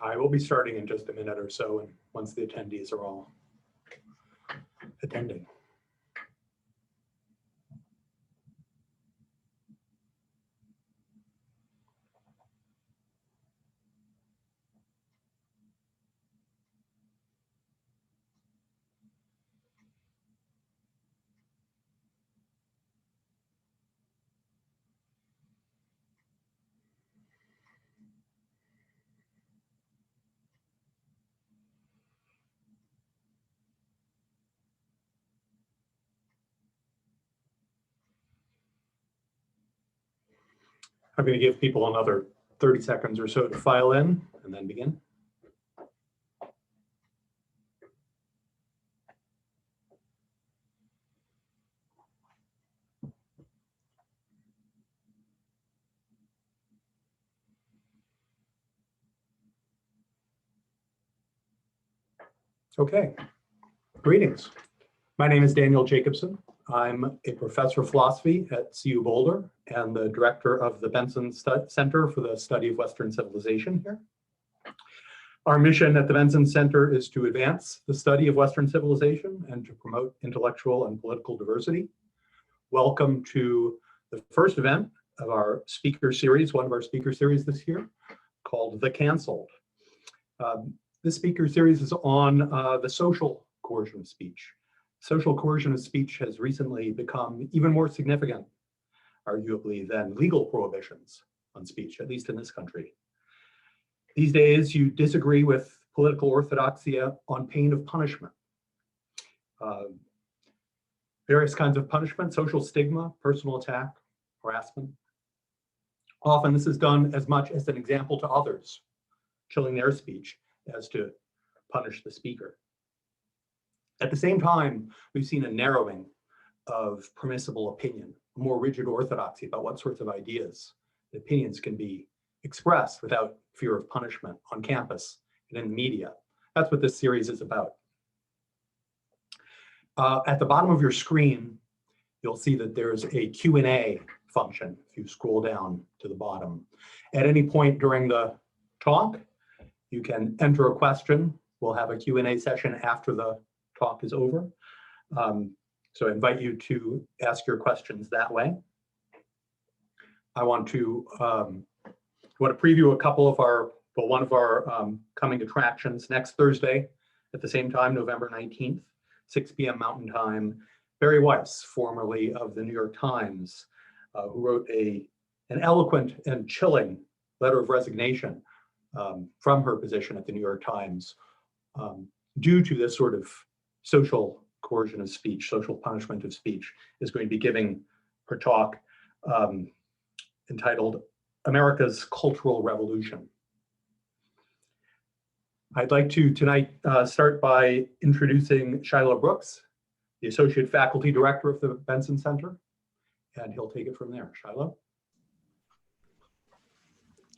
I will be starting in just a minute or so, and once the attendees are all attending. I'm going to give people another 30 seconds or so to file in and then begin. Okay, greetings. My name is Daniel Jacobson. I'm a professor of philosophy at CU Boulder and the director of the Benson Center for the Study of Western Civilization here. Our mission at the Benson Center is to advance the study of Western civilization and to promote intellectual and political diversity. Welcome to the first event of our speaker series, one of our speaker series this year, called The Cancelled. This speaker series is on the social coercion of speech. Social coercion of speech has recently become even more significant, arguably, than legal prohibitions on speech, at least in this country. These days, you disagree with political orthodoxy on pain of punishment. Various kinds of punishment, social stigma, personal attack, harassment. Often this is done as much as an example to others, chilling their speech, as to punish the speaker. At the same time, we've seen a narrowing of permissible opinion, a more rigid orthodoxy about what sorts of ideas and opinions can be expressed without fear of punishment on campus and in the media. That's what this series is about. At the bottom of your screen, you'll see that there's a Q&A function if you scroll down to the bottom. At any point during the talk, you can enter a question. We'll have a Q&A session after the talk is over. So I invite you to ask your questions that way. I want to preview a couple of one of our coming attractions next Thursday at the same time, November 19th, 6 p.m. Mountain Time. Barry Weiss, formerly of the New York Times, who wrote an eloquent and chilling letter of resignation from her position at the New York Times due to this sort of social coercion of speech, social punishment of speech, is going to be giving her talk entitled America's Cultural Revolution. I'd like to tonight start by introducing Shiloh Brooks, the Associate Faculty Director of the Benson Center, and he'll take it from there. Shiloh.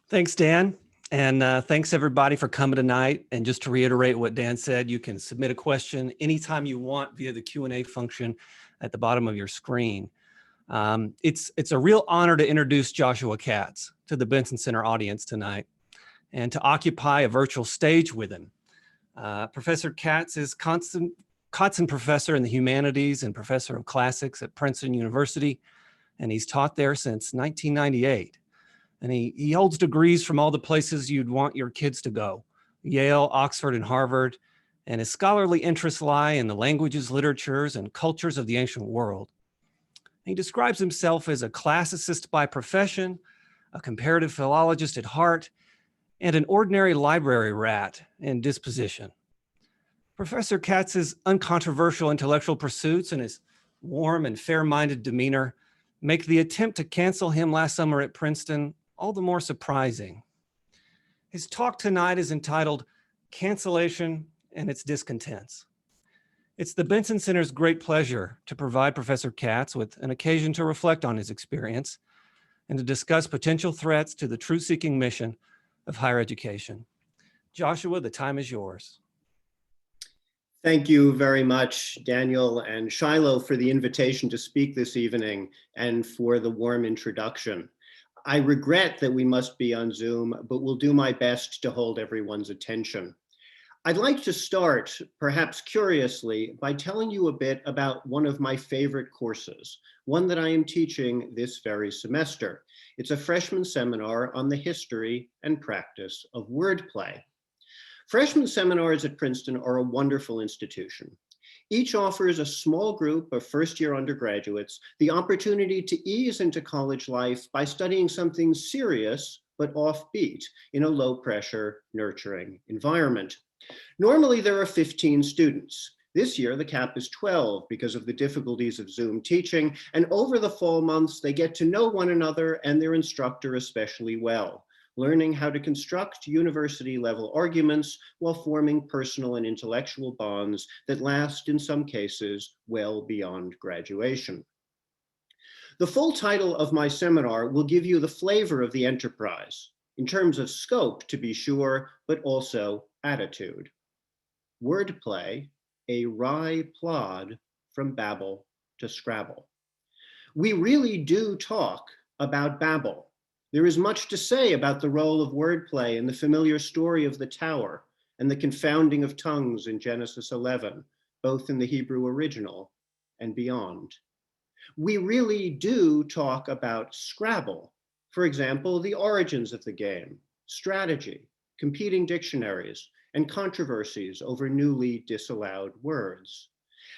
Thanks, Dan. And thanks everybody for coming tonight. And just to reiterate what Dan said, you can submit a question anytime you want via the Q&A function at the bottom of your screen. It's a real honor to introduce Joshua Katz to the Benson Center audience tonight and to occupy a virtual stage with him. Professor Katz is Constant Professor in the Humanities and Professor of Classics at Princeton University, and he's taught there since 1998. And he holds degrees from all the places you'd want your kids to go, Yale, Oxford, and Harvard, and his scholarly interests lie in the languages, literatures, and cultures of the ancient world. He describes himself as a classicist by profession, a comparative philologist at heart, and an ordinary library rat in disposition. Professor Katz's uncontroversial intellectual pursuits and his warm and fair-minded demeanor make the attempt to cancel him last summer at Princeton all the more surprising. His talk tonight is entitled Cancellation and its Discontents. It's the Benson Center's great pleasure to provide Professor Katz with an occasion to reflect on his experience and to discuss potential threats to the truth-seeking mission of higher education. Joshua, the time is yours. Thank you very much, Daniel and Shiloh, for the invitation to speak this evening and for the warm introduction. I regret that we must be on Zoom, but will do my best to hold everyone's attention. I'd like to start, perhaps curiously, by telling you a bit about one of my favorite courses, one that I am teaching this very semester. It's a freshman seminar on the history and practice of wordplay. Freshman seminars at Princeton are a wonderful institution. Each offers a small group of first-year undergraduates the opportunity to ease into college life by studying something serious but offbeat in a low-pressure, nurturing environment. Normally, there are 15 students. This year, the cap is 12 because of the difficulties of Zoom teaching, and over the fall months, they get to know one another and their instructor especially well, learning how to construct university-level arguments while forming personal and intellectual bonds that last, in some cases, well beyond graduation. The full title of my seminar will give you the flavor of the enterprise, in terms of scope, to be sure, but also attitude. Wordplay, a wry plod from Babel to Scrabble. We really do talk about Babel. There is much to say about the role of wordplay in the familiar story of the tower and the confounding of tongues in Genesis 11, both in the Hebrew original and beyond. We really do talk about Scrabble. For example, the origins of the game, strategy, competing dictionaries, and controversies over newly disallowed words.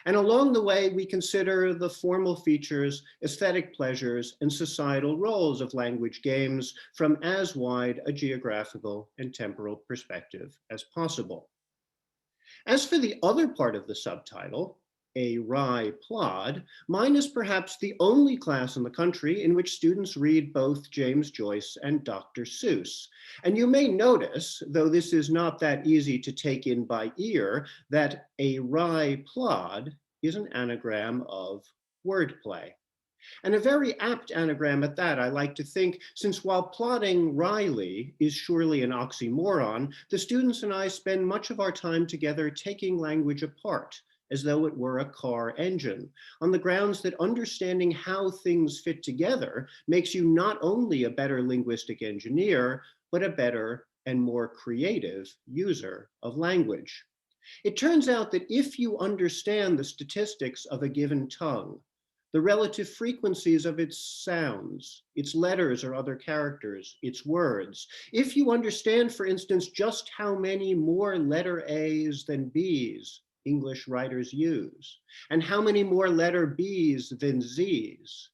And along the way, we consider the formal features, aesthetic pleasures, and societal roles of language games from as wide a geographical and temporal perspective as possible. As for the other part of the subtitle, a wry plod, mine is perhaps the only class in the country in which students read both James Joyce and Dr. Seuss. And you may notice, though this is not that easy to take in by ear, that a wry plod is an anagram of wordplay. And a very apt anagram at that, I like to think, since while plodding wryly is surely an oxymoron, the students and I spend much of our time together taking language apart, as though it were a car engine, on the grounds that understanding how things fit together makes you not only a better linguistic engineer, but a better and more creative user of language. It turns out that if you understand the statistics of a given tongue, the relative frequencies of its sounds, its letters or other characters, its words, if you understand, for instance, just how many more letter A's than B's English writers use, and how many more letter B's than Z's.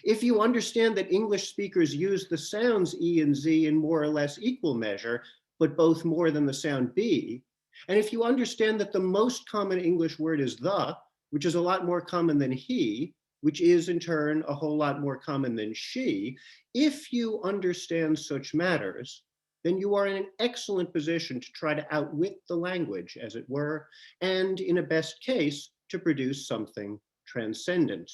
If you understand that English speakers use the sounds E and Z in more or less equal measure, but both more than the sound B, and if you understand that the most common English word is the, which is a lot more common than he, which is in turn a whole lot more common than she, if you understand such matters, then you are in an excellent position to try to outwit the language, as it were, and in a best case, to produce something transcendent.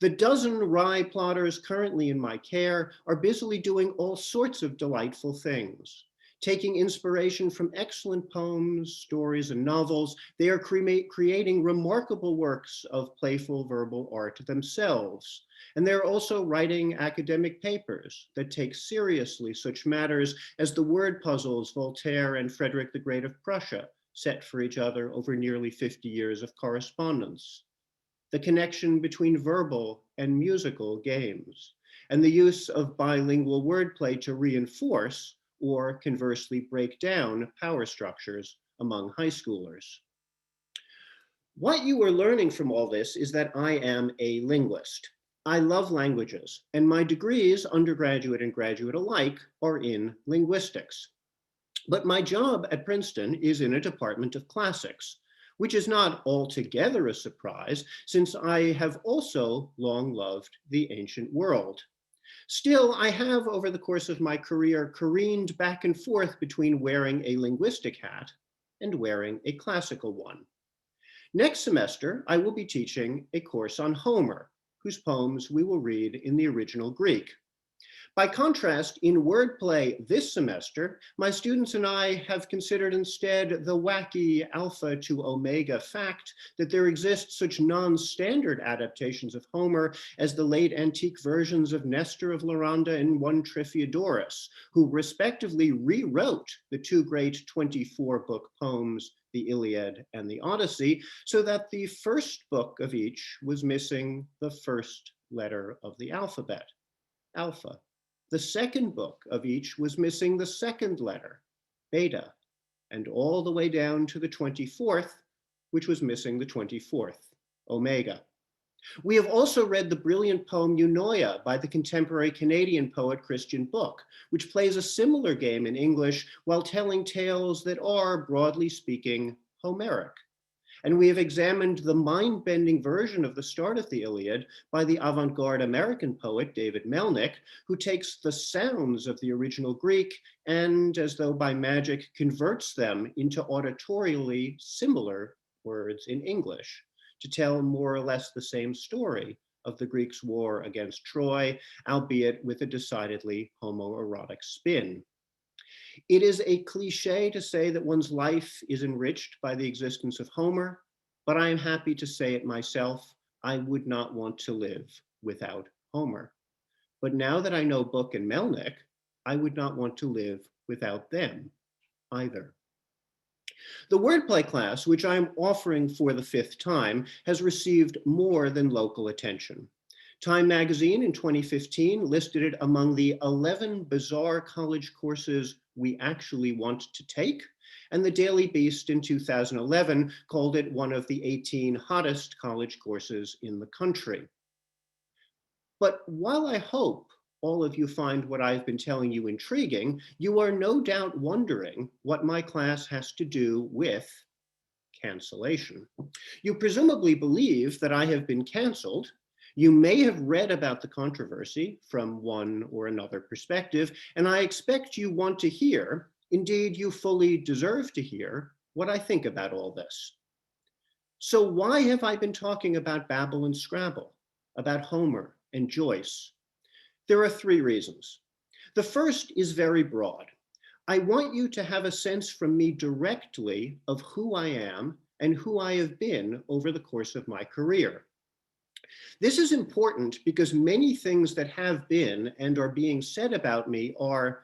The dozen wry plotters currently in my care are busily doing all sorts of delightful things. Taking inspiration from excellent poems, stories, and novels, they are creating remarkable works of playful verbal art themselves. And they're also writing academic papers that take seriously such matters as the word puzzles Voltaire and Frederick the Great of Prussia set for each other over nearly 50 years of correspondence, the connection between verbal and musical games, and the use of bilingual wordplay to reinforce or conversely break down power structures among high schoolers. What you are learning from all this is that I am a linguist. I love languages, and my degrees, undergraduate and graduate alike, are in linguistics. But my job at Princeton is in a department of classics, which is not altogether a surprise, since I have also long loved the ancient world. Still, I have, over the course of my career, careened back and forth between wearing a linguistic hat and wearing a classical one. Next semester, I will be teaching a course on Homer, whose poems we will read in the original Greek. By contrast, in wordplay this semester, my students and I have considered instead the wacky alpha to omega fact that there exist such non-standard adaptations of Homer as the late antique versions of Nestor of Laranda and One Tryphiodorus, who respectively rewrote the two great 24-book poems, the Iliad and the Odyssey, so that the first book of each was missing the first letter of the alphabet, alpha. The second book of each was missing the second letter, beta, and all the way down to the 24th, which was missing the 24th, omega. We have also read the brilliant poem Eunoia by the contemporary Canadian poet Christian Book, which plays a similar game in English while telling tales that are, broadly speaking, Homeric. And we have examined the mind-bending version of the start of the Iliad by the avant-garde American poet David Melnick, who takes the sounds of the original Greek and, as though by magic, converts them into auditorially similar words in English to tell more or less the same story of the Greeks' war against Troy, albeit with a decidedly homoerotic spin. It is a cliche to say that one's life is enriched by the existence of Homer, but I am happy to say it myself. I would not want to live without Homer. But now that I know Book and Melnick, I would not want to live without them either. The wordplay class, which I am offering for the 5th time, has received more than local attention. Time magazine in 2015 listed it among the 11 bizarre college courses we actually want to take, and the Daily Beast in 2011 called it one of the 18 hottest college courses in the country. But while I hope all of you find what I've been telling you intriguing, you are no doubt wondering what my class has to do with cancellation. You presumably believe that I have been canceled. You may have read about the controversy from one or another perspective, and I expect you want to hear, indeed you fully deserve to hear, what I think about all this. So why have I been talking about Babel and Scrabble, about Homer and Joyce? There are 3 reasons. The first is very broad. I want you to have a sense from me directly of who I am and who I have been over the course of my career. This is important because many things that have been and are being said about me are,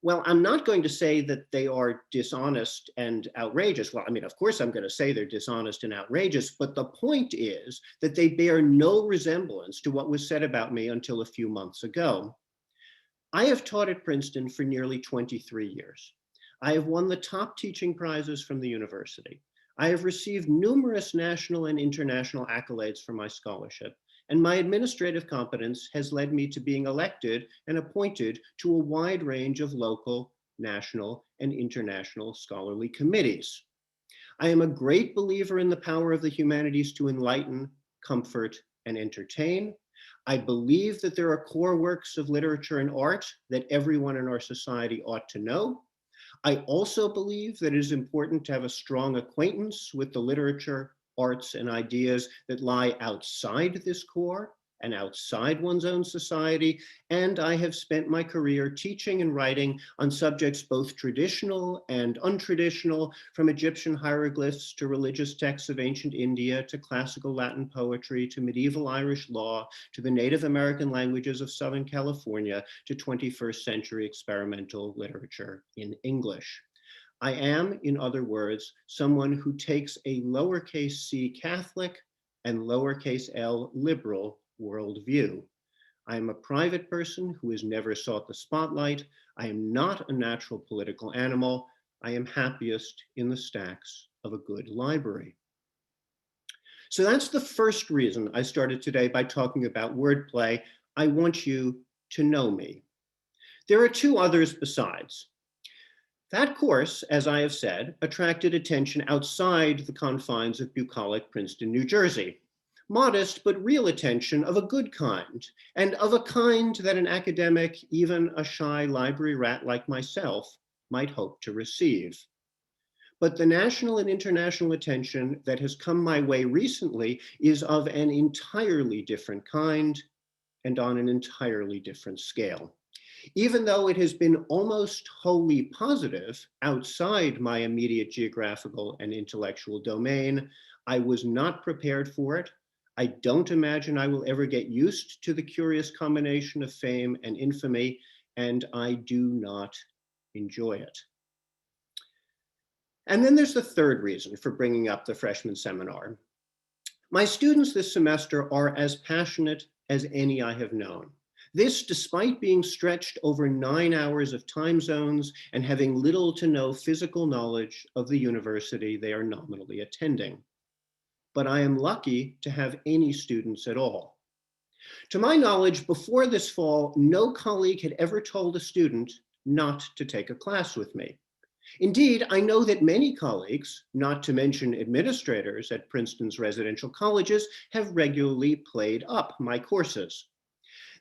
well, I'm not going to say that they are dishonest and outrageous. Well, I mean, of course I'm going to say they're dishonest and outrageous, but the point is that they bear no resemblance to what was said about me until a few months ago. I have taught at Princeton for nearly 23 years. I have won the top teaching prizes from the university. I have received numerous national and international accolades for my scholarship, and my administrative competence has led me to being elected and appointed to a wide range of local, national, and international scholarly committees. I am a great believer in the power of the humanities to enlighten, comfort, and entertain. I believe that there are core works of literature and art that everyone in our society ought to know. I also believe that it is important to have a strong acquaintance with the literature, arts, and ideas that lie outside this core and outside one's own society. And I have spent my career teaching and writing on subjects both traditional and untraditional, from Egyptian hieroglyphs to religious texts of ancient India, to classical Latin poetry, to medieval Irish law, to the Native American languages of Southern California, to 21st century experimental literature in English. I am, in other words, someone who takes a lowercase c Catholic and lowercase l liberal worldview. I am a private person who has never sought the spotlight. I am not a natural political animal. I am happiest in the stacks of a good library. So that's the first reason I started today by talking about wordplay. I want you to know me. There are 2 others besides. That course, as I have said, attracted attention outside the confines of bucolic Princeton, New Jersey. Modest but real attention of a good kind, and of a kind that an academic, even a shy library rat like myself, might hope to receive. But the national and international attention that has come my way recently is of an entirely different kind and on an entirely different scale. Even though it has been almost wholly positive outside my immediate geographical and intellectual domain, I was not prepared for it. I don't imagine I will ever get used to the curious combination of fame and infamy, and I do not enjoy it. And then there's the third reason for bringing up the freshman seminar. My students this semester are as passionate as any I have known. This despite being stretched over 9 hours of time zones and having little to no physical knowledge of the university they are nominally attending. But I am lucky to have any students at all. To my knowledge, before this fall, no colleague had ever told a student not to take a class with me. Indeed, I know that many colleagues, not to mention administrators at Princeton's residential colleges, have regularly played up my courses.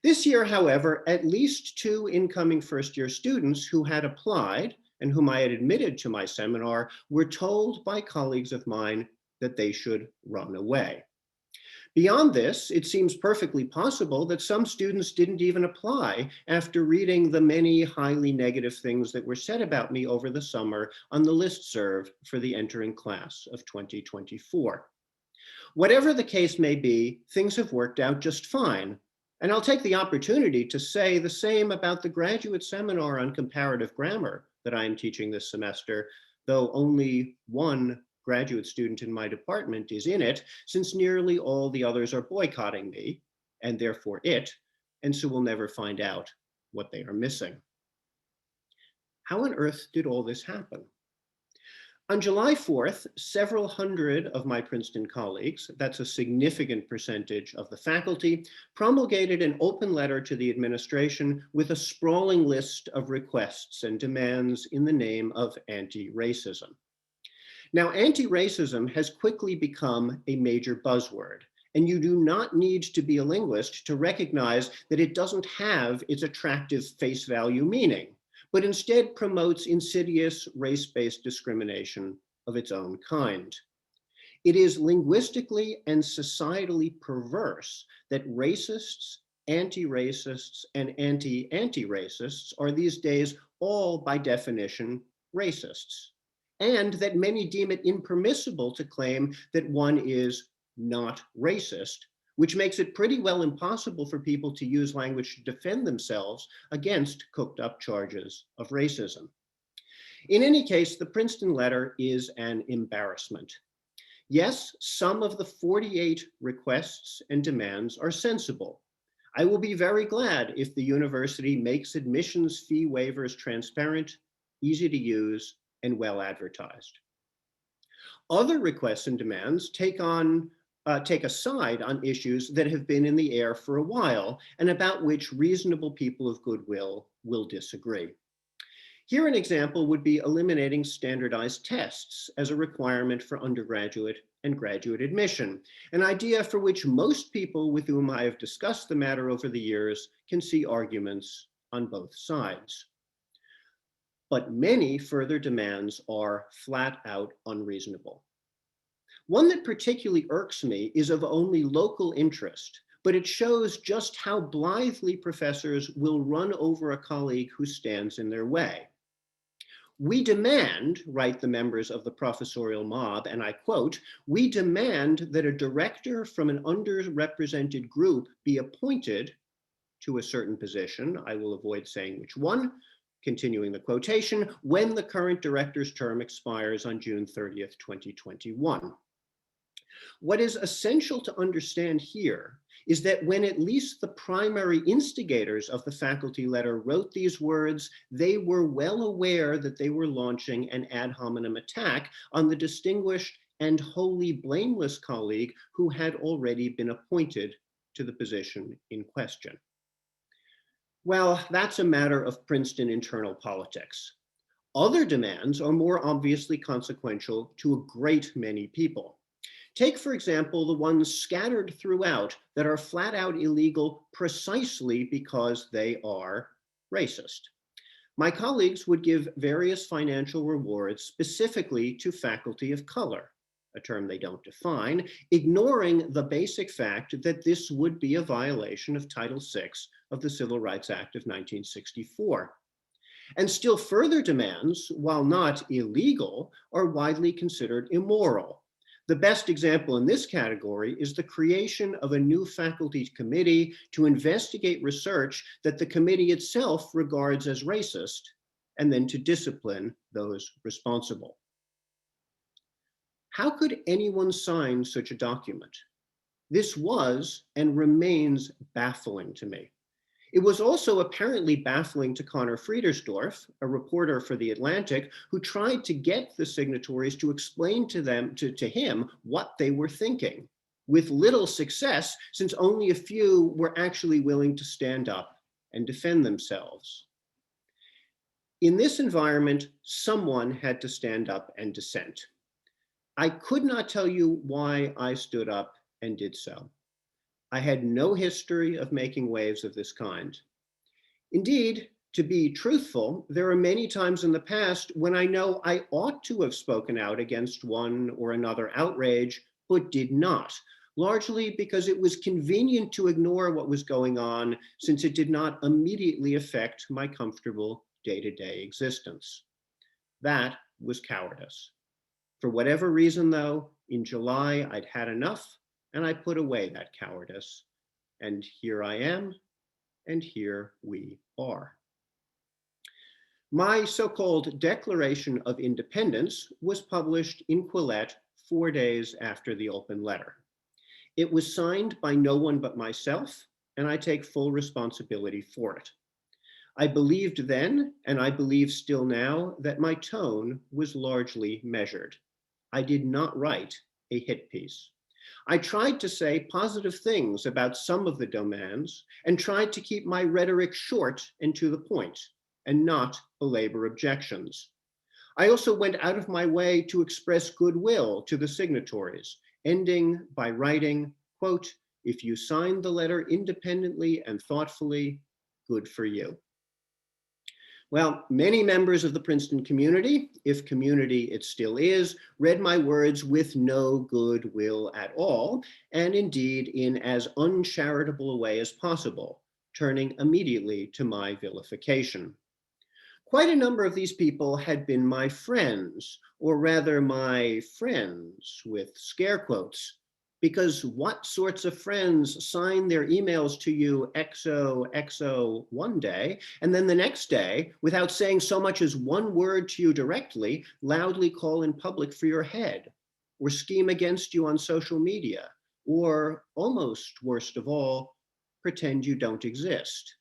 This year, however, at least 2 incoming first-year students who had applied and whom I had admitted to my seminar were told by colleagues of mine that they should run away. Beyond this, it seems perfectly possible that some students didn't even apply after reading the many highly negative things that were said about me over the summer on the listserv for the entering class of 2024. Whatever the case may be, things have worked out just fine. And I'll take the opportunity to say the same about the graduate seminar on comparative grammar that I am teaching this semester, though only one graduate student in my department is in it, since nearly all the others are boycotting me, and therefore it, and so we'll never find out what they are missing. How on earth did all this happen? On July 4th, several hundred of my Princeton colleagues, that's a significant percentage of the faculty, promulgated an open letter to the administration with a sprawling list of requests and demands in the name of anti-racism. Now, anti-racism has quickly become a major buzzword, and you do not need to be a linguist to recognize that it doesn't have its attractive face value meaning, but instead promotes insidious race-based discrimination of its own kind. It is linguistically and societally perverse that racists, anti-racists, and anti-anti-racists are these days all by definition racists, and that many deem it impermissible to claim that one is not racist, which makes it pretty well impossible for people to use language to defend themselves against cooked up charges of racism. In any case, the Princeton letter is an embarrassment. Yes, some of the 48 requests and demands are sensible. I will be very glad if the university makes admissions fee waivers transparent, easy to use, and well advertised. Other requests and demands take a side on issues that have been in the air for a while and about which reasonable people of goodwill will disagree. Here, an example would be eliminating standardized tests as a requirement for undergraduate and graduate admission, an idea for which most people with whom I have discussed the matter over the years can see arguments on both sides. But many further demands are flat out unreasonable. One that particularly irks me is of only local interest, but it shows just how blithely professors will run over a colleague who stands in their way. We demand, write the members of the professorial mob, and I quote, "We demand that a director from an underrepresented group be appointed to a certain position," I will avoid saying which one, continuing the quotation, "when the current director's term expires on June 30th, 2021. What is essential to understand here is that when at least the primary instigators of the faculty letter wrote these words, they were well aware that they were launching an ad hominem attack on the distinguished and wholly blameless colleague who had already been appointed to the position in question. Well, that's a matter of Princeton internal politics. Other demands are more obviously consequential to a great many people. Take, for example, the ones scattered throughout that are flat out illegal precisely because they are racist. My colleagues would give various financial rewards specifically to faculty of color, a term they don't define, ignoring the basic fact that this would be a violation of Title VI of the Civil Rights Act of 1964. And still further demands, while not illegal, are widely considered immoral. The best example in this category is the creation of a new faculty committee to investigate research that the committee itself regards as racist, and then to discipline those responsible. How could anyone sign such a document? This was and remains baffling to me. It was also apparently baffling to Connor Friedersdorf, a reporter for The Atlantic, who tried to get the signatories to explain to him what they were thinking, with little success, since only a few were actually willing to stand up and defend themselves. In this environment, someone had to stand up and dissent. I could not tell you why I stood up and did so. I had no history of making waves of this kind. Indeed, to be truthful, there are many times in the past when I know I ought to have spoken out against one or another outrage, but did not, largely because it was convenient to ignore what was going on, since it did not immediately affect my comfortable day-to-day existence. That was cowardice. For whatever reason, though, in July, I'd had enough, and I put away that cowardice. And here I am, and here we are. My so-called Declaration of Independence was published in Quillette 4 days after the open letter. It was signed by no one but myself, and I take full responsibility for it. I believed then, and I believe still now, that my tone was largely measured. I did not write a hit piece. I tried to say positive things about some of the demands and tried to keep my rhetoric short and to the point and not belabor objections. I also went out of my way to express goodwill to the signatories, ending by writing, quote, "If you signed the letter independently and thoughtfully, good for you." Well, many members of the Princeton community, if community it still is, read my words with no goodwill at all, and indeed in as uncharitable a way as possible, turning immediately to my vilification. Quite a number of these people had been my friends, or rather my friends with scare quotes, because what sorts of friends sign their emails to you XOXO one day, and then the next day, without saying so much as one word to you directly, loudly call in public for your head, or scheme against you on social media, or almost worst of all, pretend you don't exist?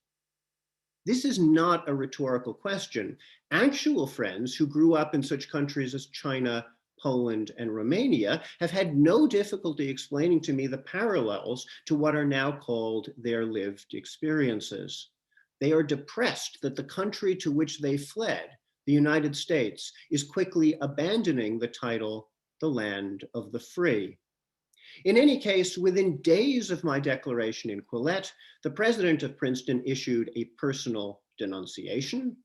This is not a rhetorical question. Actual friends who grew up in such countries as China, Poland, and Romania have had no difficulty explaining to me the parallels to what are now called their lived experiences. They are depressed that the country to which they fled, the United States, is quickly abandoning the title, the land of the free. In any case, within days of my declaration in Quillette, the president of Princeton issued a personal denunciation.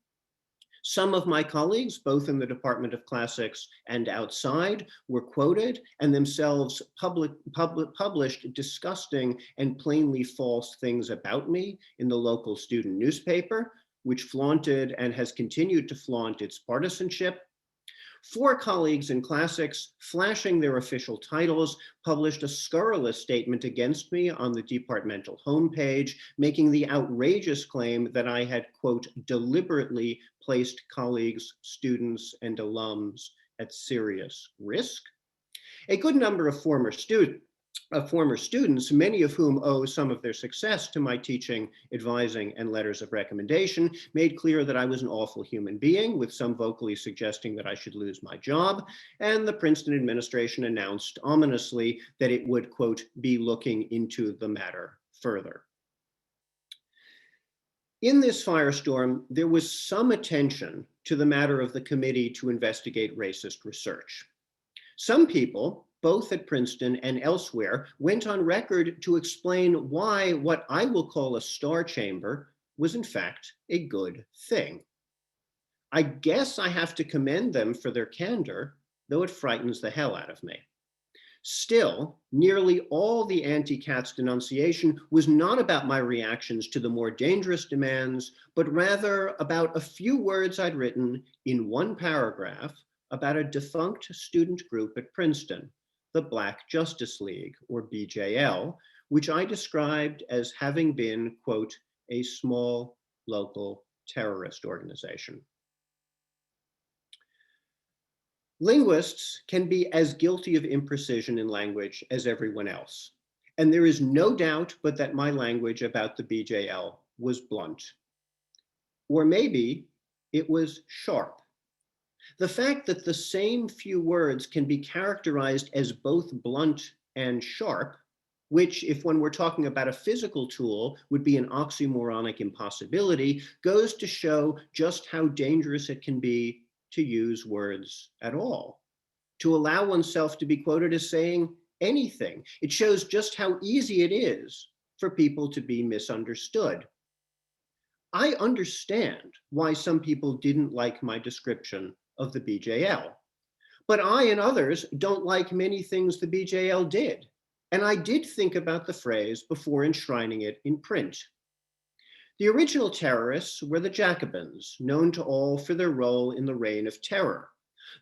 Some of my colleagues, both in the Department of Classics and outside, were quoted and themselves published disgusting and plainly false things about me in the local student newspaper, which flaunted and has continued to flaunt its partisanship. 4 colleagues in Classics, flashing their official titles, published a scurrilous statement against me on the departmental homepage, making the outrageous claim that I had, quote, deliberately placed colleagues, students, and alums at serious risk. A good number of former students, many of whom owe some of their success to my teaching, advising, and letters of recommendation, made clear that I was an awful human being, with some vocally suggesting that I should lose my job, and the Princeton administration announced ominously that it would, quote, be looking into the matter further. In this firestorm, there was some attention to the matter of the committee to investigate racist research. Some people, both at Princeton and elsewhere, went on record to explain why what I will call a star chamber was in fact a good thing. I guess I have to commend them for their candor, though it frightens the hell out of me. Still, nearly all the anti-Katz denunciation was not about my reactions to the more dangerous demands, but rather about a few words I'd written in one paragraph about a defunct student group at Princeton, the Black Justice League, or BJL, which I described as having been, quote, a small local terrorist organization. Linguists can be as guilty of imprecision in language as everyone else. And there is no doubt but that my language about the BJL was blunt. Or maybe it was sharp. The fact that the same few words can be characterized as both blunt and sharp, which, if one were talking about a physical tool, would be an oxymoronic impossibility, goes to show just how dangerous it can be to use words at all, to allow oneself to be quoted as saying anything. It shows just how easy it is for people to be misunderstood. I understand why some people didn't like my description of the BJL, but I and others don't like many things the BJL did. And I did think about the phrase before enshrining it in print. The original terrorists were the Jacobins, known to all for their role in the Reign of Terror.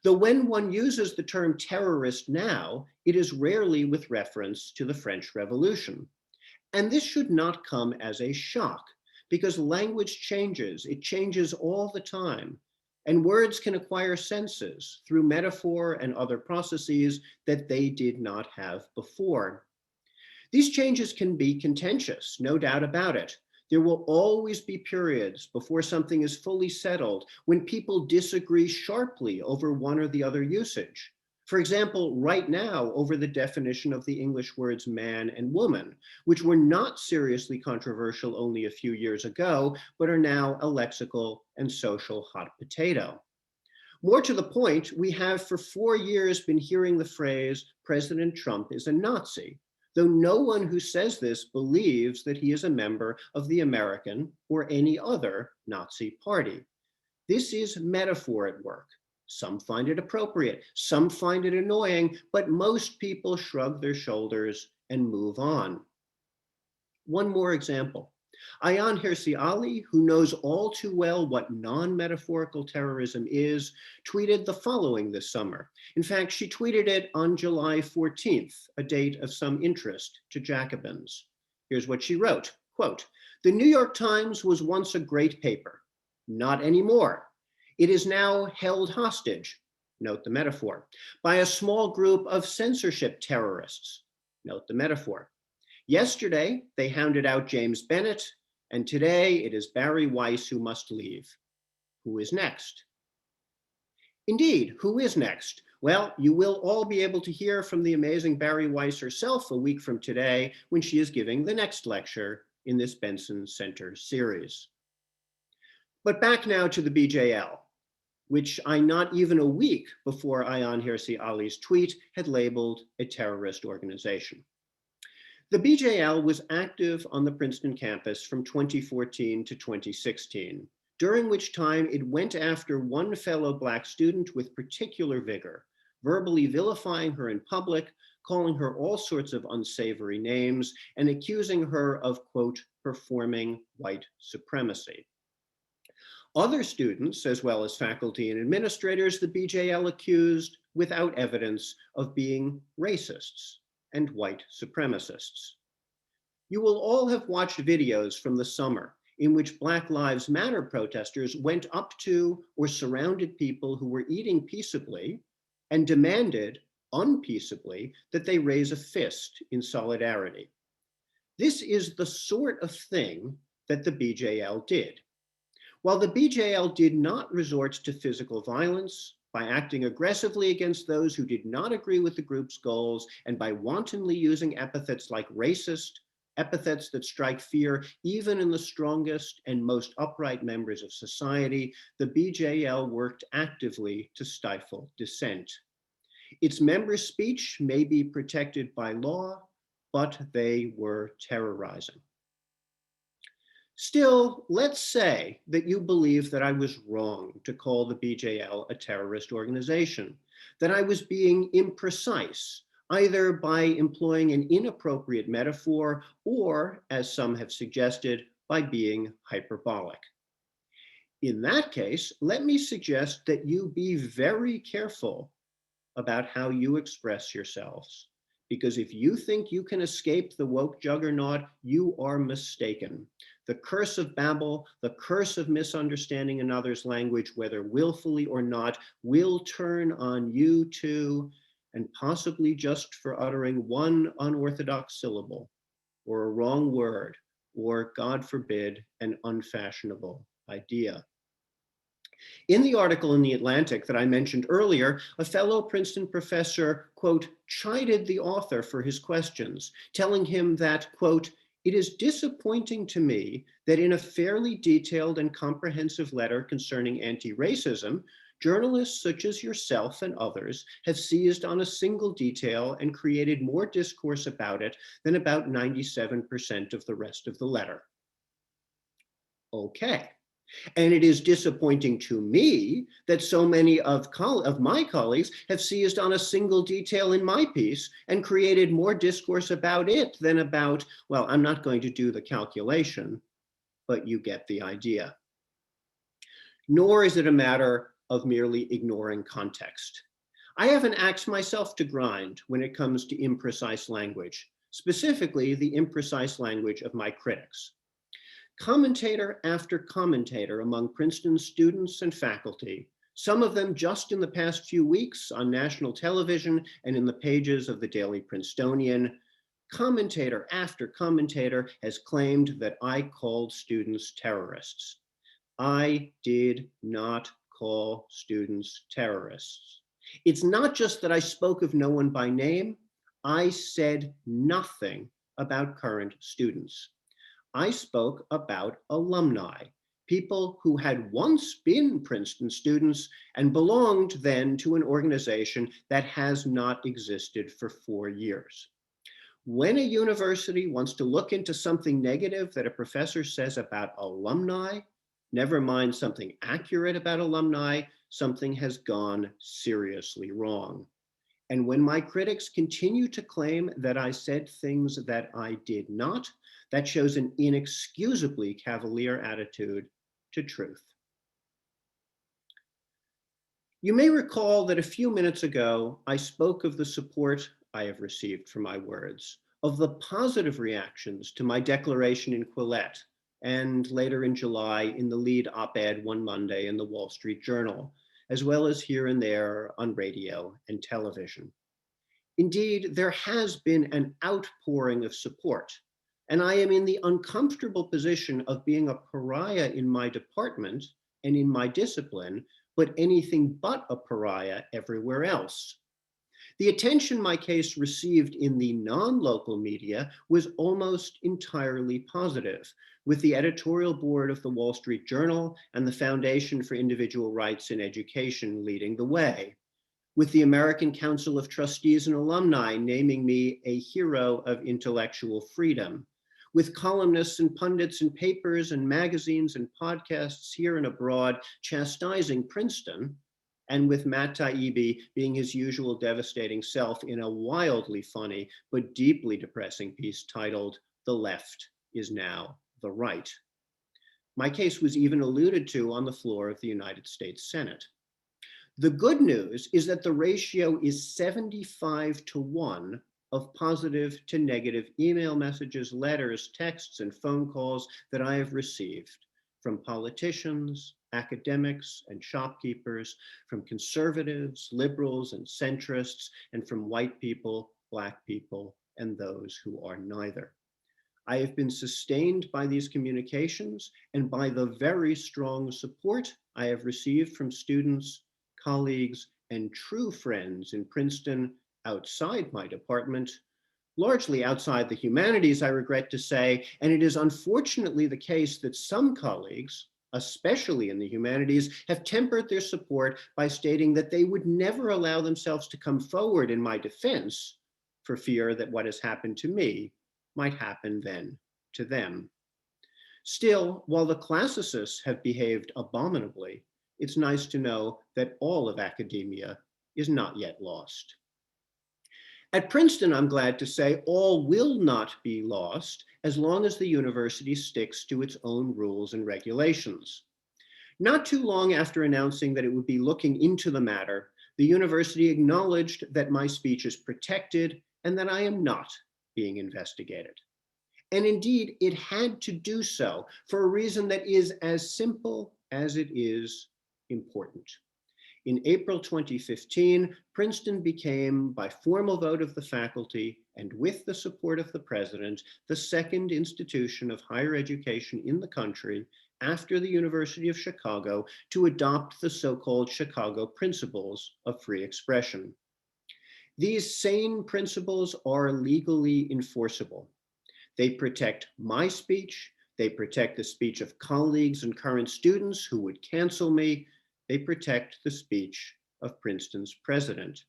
Though when one uses the term terrorist now, it is rarely with reference to the French Revolution. And this should not come as a shock, because language changes. It changes all the time. And words can acquire senses through metaphor and other processes that they did not have before. These changes can be contentious, no doubt about it. There will always be periods before something is fully settled when people disagree sharply over one or the other usage. For example, right now over the definition of the English words man and woman, which were not seriously controversial only a few years ago, but are now a lexical and social hot potato. More to the point, we have for 4 years been hearing the phrase, President Trump is a Nazi, though no one who says this believes that he is a member of the American or any other Nazi party. This is metaphor at work. Some find it appropriate, some find it annoying, but most people shrug their shoulders and move on. One more example. Ayaan Hirsi Ali, who knows all too well what non-metaphorical terrorism is, tweeted the following this summer. In fact, she tweeted it on July 14th, a date of some interest to Jacobins. Here's what she wrote, quote, "The New York Times was once a great paper. Not anymore. It is now held hostage," note the metaphor, "by a small group of censorship terrorists," note the metaphor. Yesterday, they hounded out James Bennett, and today it is Barry Weiss who must leave. Who is next? Indeed, who is next? Well, you will all be able to hear from the amazing Barry Weiss herself a week from today when she is giving the next lecture in this Benson Center series. But back now to the BJL, which I not even a week before Ayaan Hirsi Ali's tweet had labeled a terrorist organization. The BJL was active on the Princeton campus from 2014 to 2016, during which time it went after one fellow Black student with particular vigor, verbally vilifying her in public, calling her all sorts of unsavory names, and accusing her of, quote, performing white supremacy. Other students, as well as faculty and administrators, the BJL accused, without evidence, of being racists and white supremacists. You will all have watched videos from the summer in which Black Lives Matter protesters went up to or surrounded people who were eating peaceably and demanded unpeaceably that they raise a fist in solidarity. This is the sort of thing that the BJL did. While the BJL did not resort to physical violence, by acting aggressively against those who did not agree with the group's goals, and by wantonly using epithets like racist, epithets that strike fear even in the strongest and most upright members of society, the BJL worked actively to stifle dissent. Its members' speech may be protected by law, but they were terrorizing. Still, let's say that you believe that I was wrong to call the BJL a terrorist organization, that I was being imprecise, either by employing an inappropriate metaphor or, as some have suggested, by being hyperbolic. In that case, let me suggest that you be very careful about how you express yourselves. Because if you think you can escape the woke juggernaut, you are mistaken. The curse of Babel, the curse of misunderstanding another's language, whether willfully or not, will turn on you too, and possibly just for uttering one unorthodox syllable, or a wrong word, or, God forbid, an unfashionable idea. In the article in The Atlantic that I mentioned earlier, a fellow Princeton professor, quote, chided the author for his questions, telling him that, quote, it is disappointing to me that in a fairly detailed and comprehensive letter concerning anti-racism, journalists such as yourself and others have seized on a single detail and created more discourse about it than about 97% of the rest of the letter. Okay. And it is disappointing to me that so many of my colleagues have seized on a single detail in my piece and created more discourse about it than about, well, I'm not going to do the calculation, but you get the idea. Nor is it a matter of merely ignoring context. I have an axe myself to grind when it comes to imprecise language, specifically the imprecise language of my critics. Commentator after commentator among Princeton students and faculty, some of them just in the past few weeks on national television and in the pages of the Daily Princetonian, commentator after commentator has claimed that I called students terrorists. I did not call students terrorists. It's not just that I spoke of no one by name, I said nothing about current students. I spoke about alumni, people who had once been Princeton students and belonged then to an organization that has not existed for 4 years. When a university wants to look into something negative that a professor says about alumni, never mind something accurate about alumni, something has gone seriously wrong. And when my critics continue to claim that I said things that I did not, that shows an inexcusably cavalier attitude to truth. You may recall that a few minutes ago, I spoke of the support I have received for my words, of the positive reactions to my declaration in Quillette, and later in July in the lead op-ed one Monday in the Wall Street Journal, as well as here and there on radio and television. Indeed, there has been an outpouring of support, and I am in the uncomfortable position of being a pariah in my department and in my discipline, but anything but a pariah everywhere else. The attention my case received in the non-local media was almost entirely positive, with the editorial board of the Wall Street Journal and the Foundation for Individual Rights in Education leading the way, with the American Council of Trustees and Alumni naming me a hero of intellectual freedom, with columnists and pundits in papers and magazines and podcasts here and abroad chastising Princeton, and with Matt Taibbi being his usual devastating self in a wildly funny but deeply depressing piece titled, "The Left is Now the Right." My case was even alluded to on the floor of the United States Senate. The good news is that the ratio is 75-1 of positive to negative email messages, letters, texts, and phone calls that I have received from politicians, academics, and shopkeepers, from conservatives, liberals, and centrists, and from white people, Black people, and those who are neither. I have been sustained by these communications and by the very strong support I have received from students, colleagues, and true friends in Princeton outside my department, largely outside the humanities, I regret to say, and it is unfortunately the case that some colleagues, especially in the humanities, have tempered their support by stating that they would never allow themselves to come forward in my defense for fear that what has happened to me might happen then to them. Still, while the classicists have behaved abominably, it's nice to know that all of academia is not yet lost. At Princeton, I'm glad to say, all will not be lost as long as the university sticks to its own rules and regulations. Not too long after announcing that it would be looking into the matter, the university acknowledged that my speech is protected and that I am not being investigated. And indeed, it had to do so for a reason that is as simple as it is important. In April 2015, Princeton became, by formal vote of the faculty and with the support of the president, the second institution of higher education in the country after the University of Chicago to adopt the so-called Chicago Principles of Free Expression. These same principles are legally enforceable. They protect my speech, they protect the speech of colleagues and current students who would cancel me, they protect the speech of Princeton's president.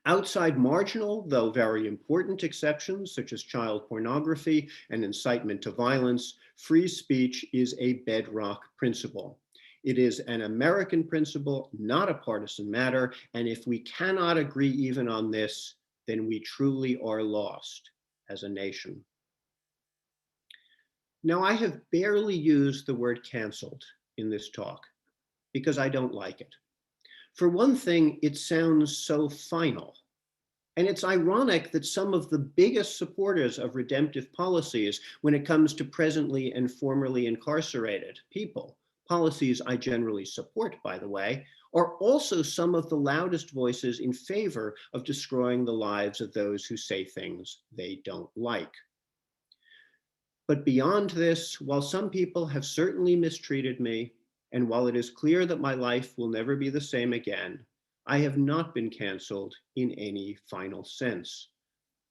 Outside marginal, though very important exceptions, such as child pornography and incitement to violence, free speech is a bedrock principle. It is an American principle, not a partisan matter, and if we cannot agree even on this, then we truly are lost as a nation. Now, I have barely used the word canceled in this talk because I don't like it. For one thing, it sounds so final. And it's ironic that some of the biggest supporters of redemptive policies when it comes to presently and formerly incarcerated people, policies I generally support, by the way, are also some of the loudest voices in favor of destroying the lives of those who say things they don't like. But beyond this, while some people have certainly mistreated me, and while it is clear that my life will never be the same again, I have not been canceled in any final sense.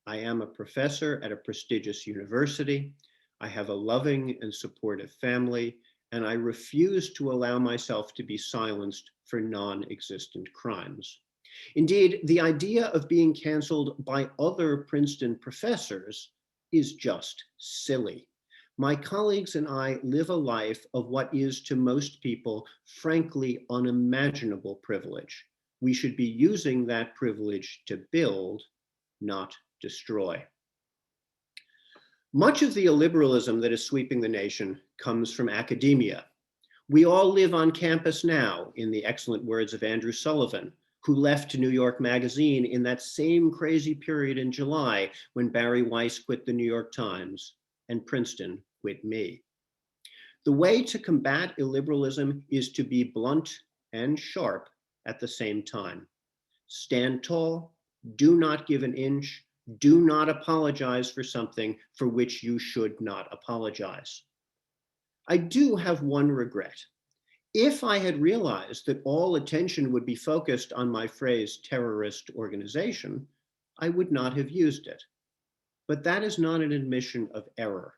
I am a professor at a prestigious university. I have a loving and supportive family, and I refuse to allow myself to be silenced for non-existent crimes. Indeed, the idea of being canceled by other Princeton professors is just silly. My colleagues and I live a life of what is to most people, frankly, unimaginable privilege. We should be using that privilege to build, not destroy. Much of the illiberalism that is sweeping the nation comes from academia. We all live on campus now, in the excellent words of Andrew Sullivan, who left New York Magazine in that same crazy period in July when Barry Weiss quit the New York Times and Princeton quit me. The way to combat illiberalism is to be blunt and sharp at the same time. Stand tall, do not give an inch, do not apologize for something for which you should not apologize. I do have one regret. If I had realized that all attention would be focused on my phrase terrorist organization, I would not have used it. But that is not an admission of error.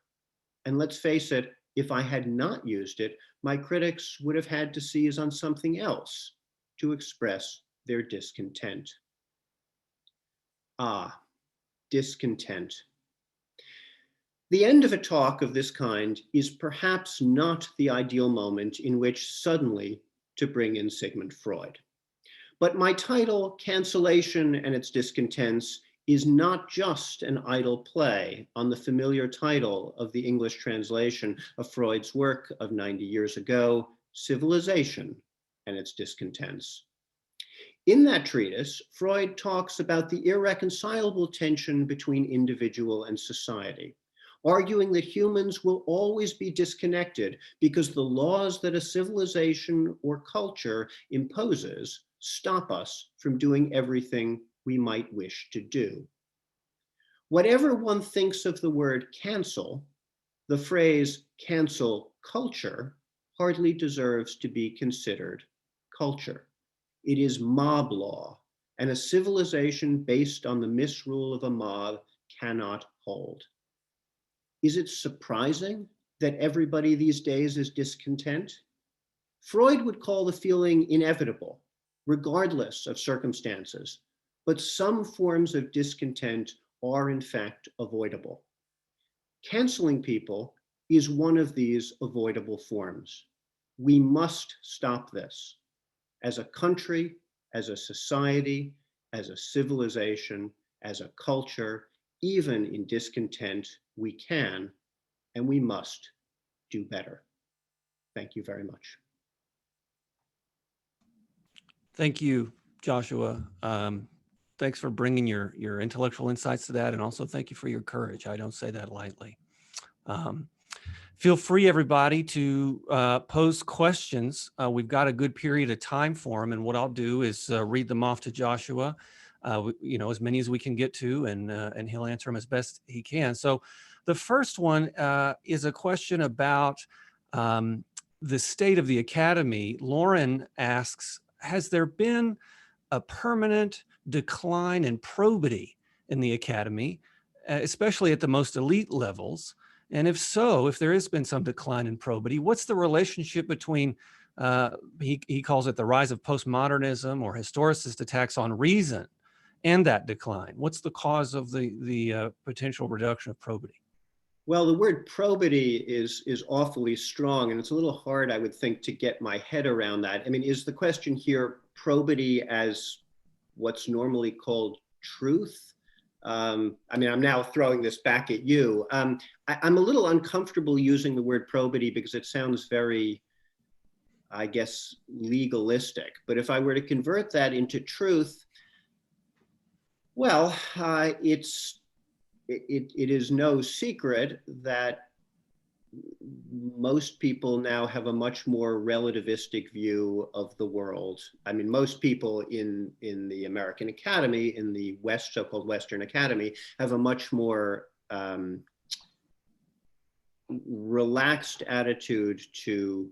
And let's face it, if I had not used it, my critics would have had to seize on something else to express their discontent. Ah, discontent. The end of a talk of this kind is perhaps not the ideal moment in which suddenly to bring in Sigmund Freud. But my title, Cancellation and its Discontents, is not just an idle play on the familiar title of the English translation of Freud's work of 90 years ago, Civilization and its Discontents. In that treatise, Freud talks about the irreconcilable tension between individual and society, arguing that humans will always be disconnected because the laws that a civilization or culture imposes stop us from doing everything we might wish to do. Whatever one thinks of the word cancel, the phrase cancel culture hardly deserves to be considered culture. It is mob law, and a civilization based on the misrule of a mob cannot hold. Is it surprising that everybody these days is discontent? Freud would call the feeling inevitable, regardless of circumstances, but some forms of discontent are in fact avoidable. Canceling people is one of these avoidable forms. We must stop this. As a country, as a society, as a civilization, as a culture, even in discontent, we can and we must do better. Thank you very much. Thank you, Joshua. Thanks for bringing your intellectual insights to that, and also thank you for your courage. I don't say that lightly. Feel free, everybody, to pose questions. We've got a good period of time for them, and what I'll do is read them off to Joshua, as many as we can get to, and he'll answer them as best he can. So the first one is a question about the state of the academy. Lauren asks, has there been a permanent decline in probity in the academy, especially at the most elite levels? And if so, if there has been some decline in probity, what's the relationship between, he calls it the rise of postmodernism or historicist attacks on reason, and that decline? What's the cause of the potential reduction of probity? Well, the word probity is awfully strong, and it's a little hard, I would think, to get my head around that. I mean, is the question here probity as what's normally called truth? I mean, I'm now throwing this back at you. I'm a little uncomfortable using the word probity because it sounds very, I guess, legalistic. But if I were to convert that into truth, well, it is no secret that most people now have a much more relativistic view of the world. I mean, most people in the American Academy, in the so-called Western Academy, have a much more relaxed attitude to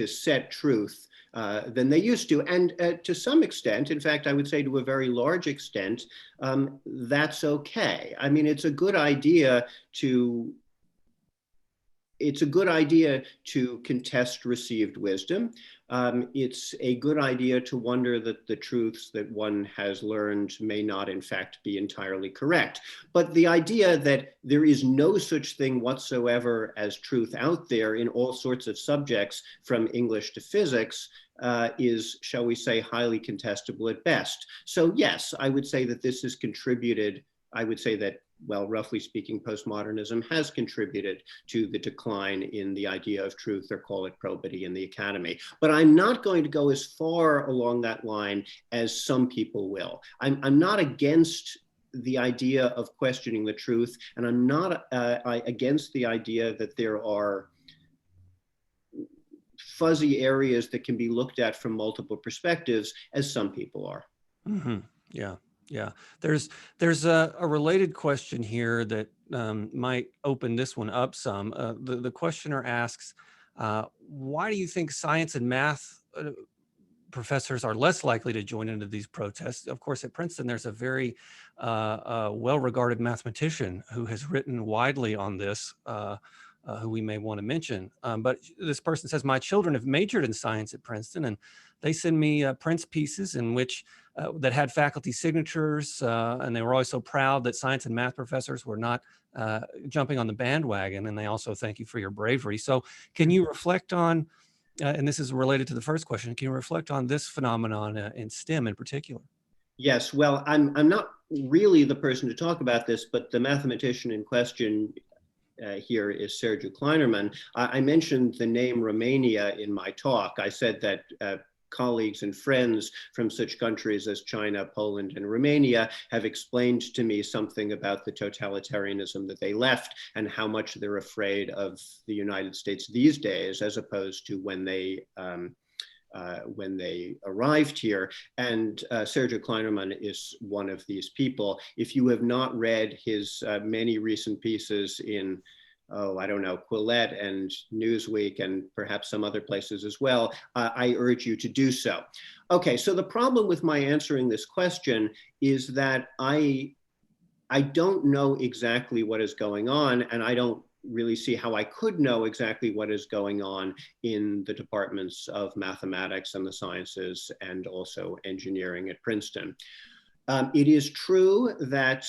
set truth than they used to. And to some extent, in fact, I would say to a very large extent, that's okay. I mean, it's a good idea to contest received wisdom. It's a good idea to wonder that the truths that one has learned may not, in fact, be entirely correct. But the idea that there is no such thing whatsoever as truth out there in all sorts of subjects, from English to physics, is, shall we say, highly contestable at best. So yes, I would say that this has contributed. I would say that, well, roughly speaking, postmodernism has contributed to the decline in the idea of truth, or call it probity, in the academy. But I'm not going to go as far along that line as some people will. I'm not against the idea of questioning the truth, and I'm not against the idea that there are fuzzy areas that can be looked at from multiple perspectives, as some people are. Mm-hmm. Yeah. Yeah, there's a related question here that might open this one up some. The questioner asks, why do you think science and math professors are less likely to join into these protests? Of course, at Princeton, there's a very well-regarded mathematician who has written widely on this, who we may want to mention. But this person says, my children have majored in science at Princeton, and they send me Prince pieces in which that had faculty signatures, and they were always so proud that science and math professors were not jumping on the bandwagon, and they also thank you for your bravery. So can you reflect on, and this is related to the first question, can you reflect on this phenomenon in STEM in particular? Yes, well, I'm not really the person to talk about this, but the mathematician in question here is Sergiu Kleinerman. I mentioned the name Romania in my talk. I said that colleagues and friends from such countries as China, Poland, and Romania have explained to me something about the totalitarianism that they left and how much they're afraid of the United States these days, as opposed to when they arrived here. And Sergiu Kleinerman is one of these people. If you have not read his many recent pieces in, I don't know, Quillette and Newsweek and perhaps some other places as well, I urge you to do so. Okay, so the problem with my answering this question is that I don't know exactly what is going on, and I don't really see how I could know exactly what is going on in the departments of mathematics and the sciences and also engineering at Princeton. It is true that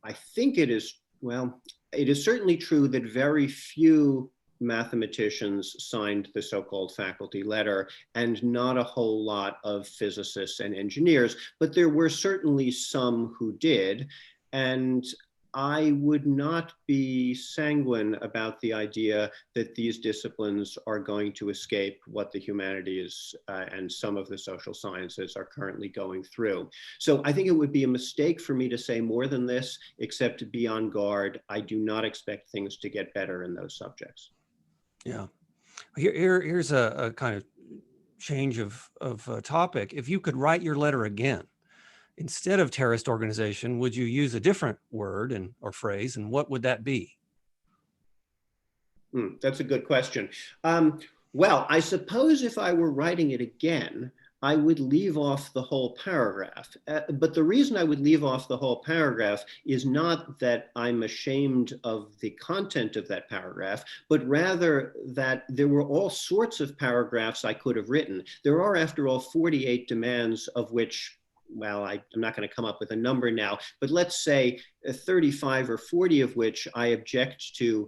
I think it is, well, it is certainly true that very few mathematicians signed the so-called faculty letter, and not a whole lot of physicists and engineers, but there were certainly some who did. And I would not be sanguine about the idea that these disciplines are going to escape what the humanities and some of the social sciences are currently going through. So I think it would be a mistake for me to say more than this, except to be on guard. I do not expect things to get better in those subjects. Yeah. Here's a kind of change of topic. If you could write your letter again, instead of terrorist organization, would you use a different word or phrase, and what would that be? That's a good question. Well, I suppose if I were writing it again, I would leave off the whole paragraph. But the reason I would leave off the whole paragraph is not that I'm ashamed of the content of that paragraph, but rather that there were all sorts of paragraphs I could have written. There are, after all, 48 demands, of which, well, I'm not going to come up with a number now, but let's say 35 or 40 of which I object to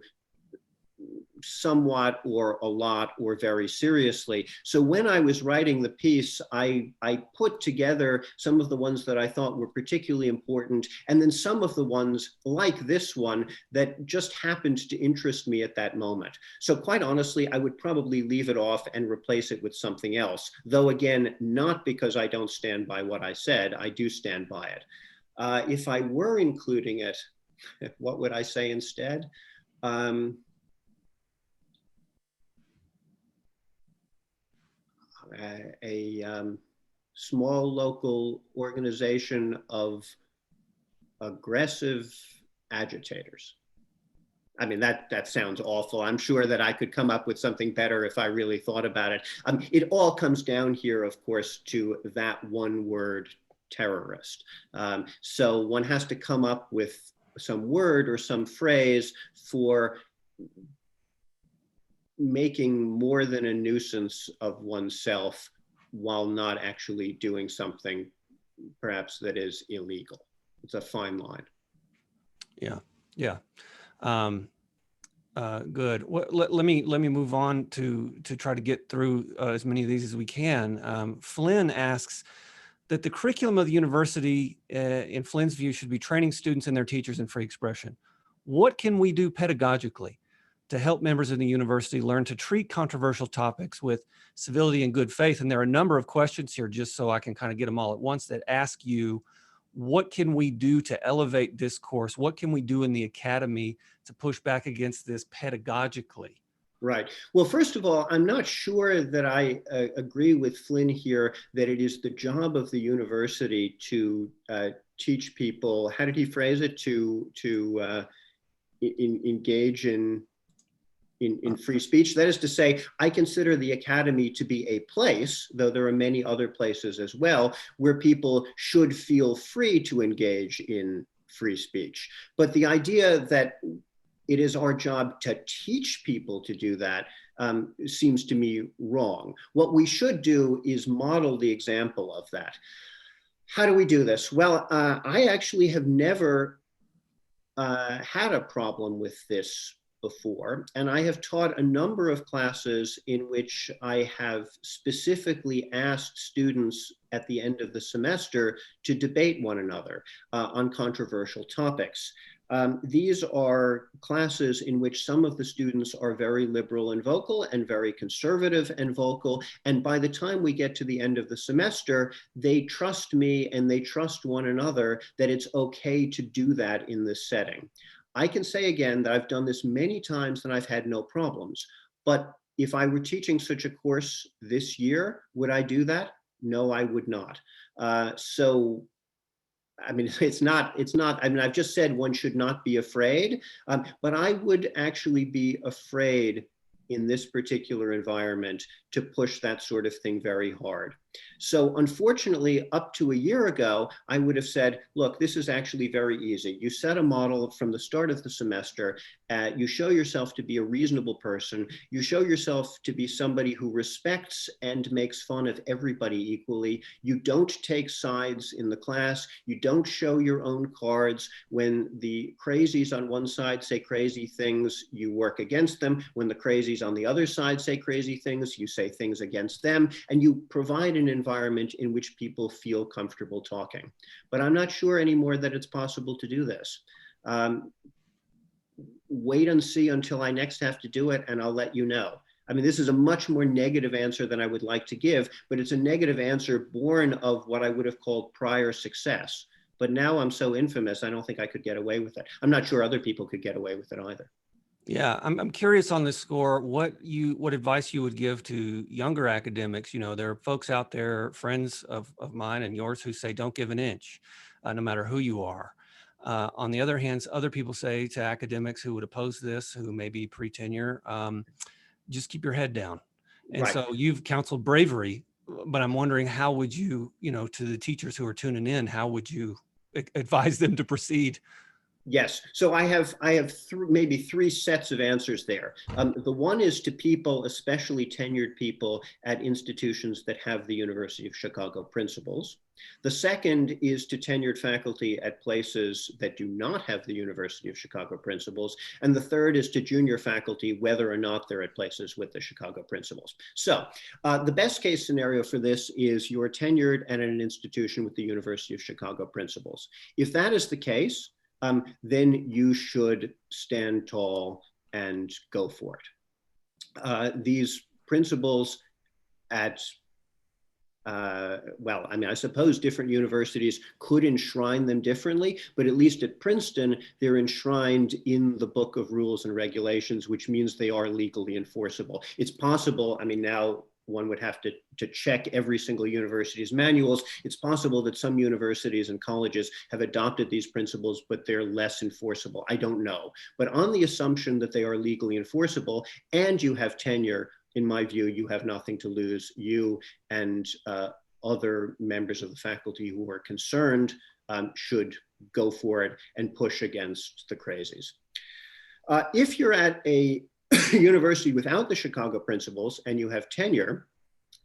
somewhat or a lot or very seriously. So when I was writing the piece, I put together some of the ones that I thought were particularly important, and then some of the ones like this one that just happened to interest me at that moment. So quite honestly, I would probably leave it off and replace it with something else, though again, not because I don't stand by what I said. I do stand by it. If I were including it, what would I say instead? A small local organization of aggressive agitators. I mean, that sounds awful. I'm sure that I could come up with something better if I really thought about it. It all comes down here, of course, to that one word, terrorist. So one has to come up with some word or some phrase for making more than a nuisance of oneself while not actually doing something perhaps that is illegal. It's a fine line. Yeah, yeah. Good. Well, let me move on to try to get through as many of these as we can. Flynn asks that the curriculum of the university, in Flynn's view, should be training students and their teachers in free expression. What can we do pedagogically to help members of the university learn to treat controversial topics with civility and good faith? And there are a number of questions here, just so I can kind of get them all at once, that ask you, what can we do to elevate discourse? What can we do in the academy to push back against this pedagogically? Right. Well, first of all, I'm not sure that I agree with Flynn here that it is the job of the university to teach people, how did he phrase it, to engage in free speech. That is to say, I consider the academy to be a place, though there are many other places as well, where people should feel free to engage in free speech. But the idea that it is our job to teach people to do that seems to me wrong. What we should do is model the example of that. How do we do this? Well, I actually have never had a problem with this before, and I have taught a number of classes in which I have specifically asked students at the end of the semester to debate one another on controversial topics. These are classes in which some of the students are very liberal and vocal and very conservative and vocal, and by the time we get to the end of the semester, they trust me and they trust one another that it's okay to do that in this setting. I can say again that I've done this many times and I've had no problems. But if I were teaching such a course this year, would I do that? No, I would not. So, I mean, it's not, I mean, I've just said one should not be afraid, but I would actually be afraid in this particular environment to push that sort of thing very hard. So unfortunately, up to a year ago, I would have said, look, this is actually very easy. You set a model from the start of the semester. You show yourself to be a reasonable person. You show yourself to be somebody who respects and makes fun of everybody equally. You don't take sides in the class. You don't show your own cards. When the crazies on one side say crazy things, you work against them. When the crazies on the other side say crazy things, you say things against them, and you provide an environment in which people feel comfortable talking. But I'm not sure anymore that it's possible to do this. Wait and see until I next have to do it, and I'll let you know. I mean, this is a much more negative answer than I would like to give, but it's a negative answer born of what I would have called prior success. But now I'm so infamous, I don't think I could get away with it. I'm not sure other people could get away with it either. Yeah, I'm curious on this score, what advice you would give to younger academics. You know, there are folks out there, friends of mine and yours, who say, don't give an inch, no matter who you are. On the other hand, other people say to academics who would oppose this, who may be pre-tenure, just keep your head down. And Right. so you've counseled bravery, but I'm wondering, how would you, to the teachers who are tuning in, how would you advise them to proceed? Yes, so I have maybe three sets of answers there. The one is to people, especially tenured people at institutions that have the University of Chicago principles. The second is to tenured faculty at places that do not have the University of Chicago principles. And the third is to junior faculty, whether or not they're at places with the Chicago principles. So the best case scenario for this is you're tenured at an institution with the University of Chicago principles. If that is the case, then you should stand tall and go for it. These principles at, well, I mean, I suppose different universities could enshrine them differently, but at least at Princeton, they're enshrined in the Book of Rules and Regulations, which means they are legally enforceable. It's possible, I mean, now one would have to check every single university's manuals. It's possible that some universities and colleges have adopted these principles, but they're less enforceable. I don't know. But on the assumption that they are legally enforceable and you have tenure, in my view, you have nothing to lose. You and other members of the faculty who are concerned should go for it and push against the crazies. If you're at a university without the Chicago principles and you have tenure,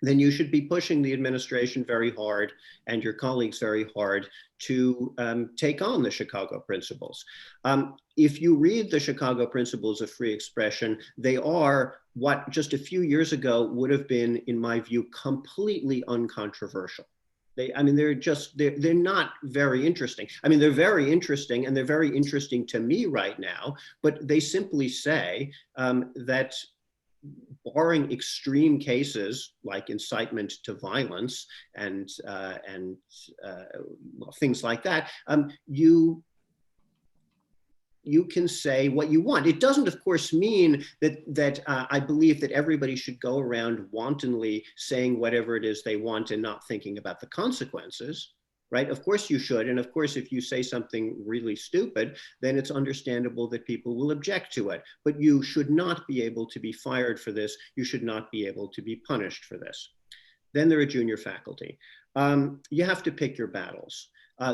then you should be pushing the administration very hard and your colleagues very hard to take on the Chicago principles. If you read the Chicago Principles of Free Expression, they are what just a few years ago would have been, in my view, completely uncontroversial. They're not very interesting. I mean, they're very interesting and they're very interesting to me right now, but they simply say that barring extreme cases like incitement to violence and well, things like that, you can say what you want. It doesn't, of course, mean that I believe that everybody should go around wantonly saying whatever it is they want and not thinking about the consequences, right? Of course you should. And of course, if you say something really stupid, then it's understandable that people will object to it. But you should not be able to be fired for this. You should not be able to be punished for this. Then there are junior faculty. You have to pick your battles.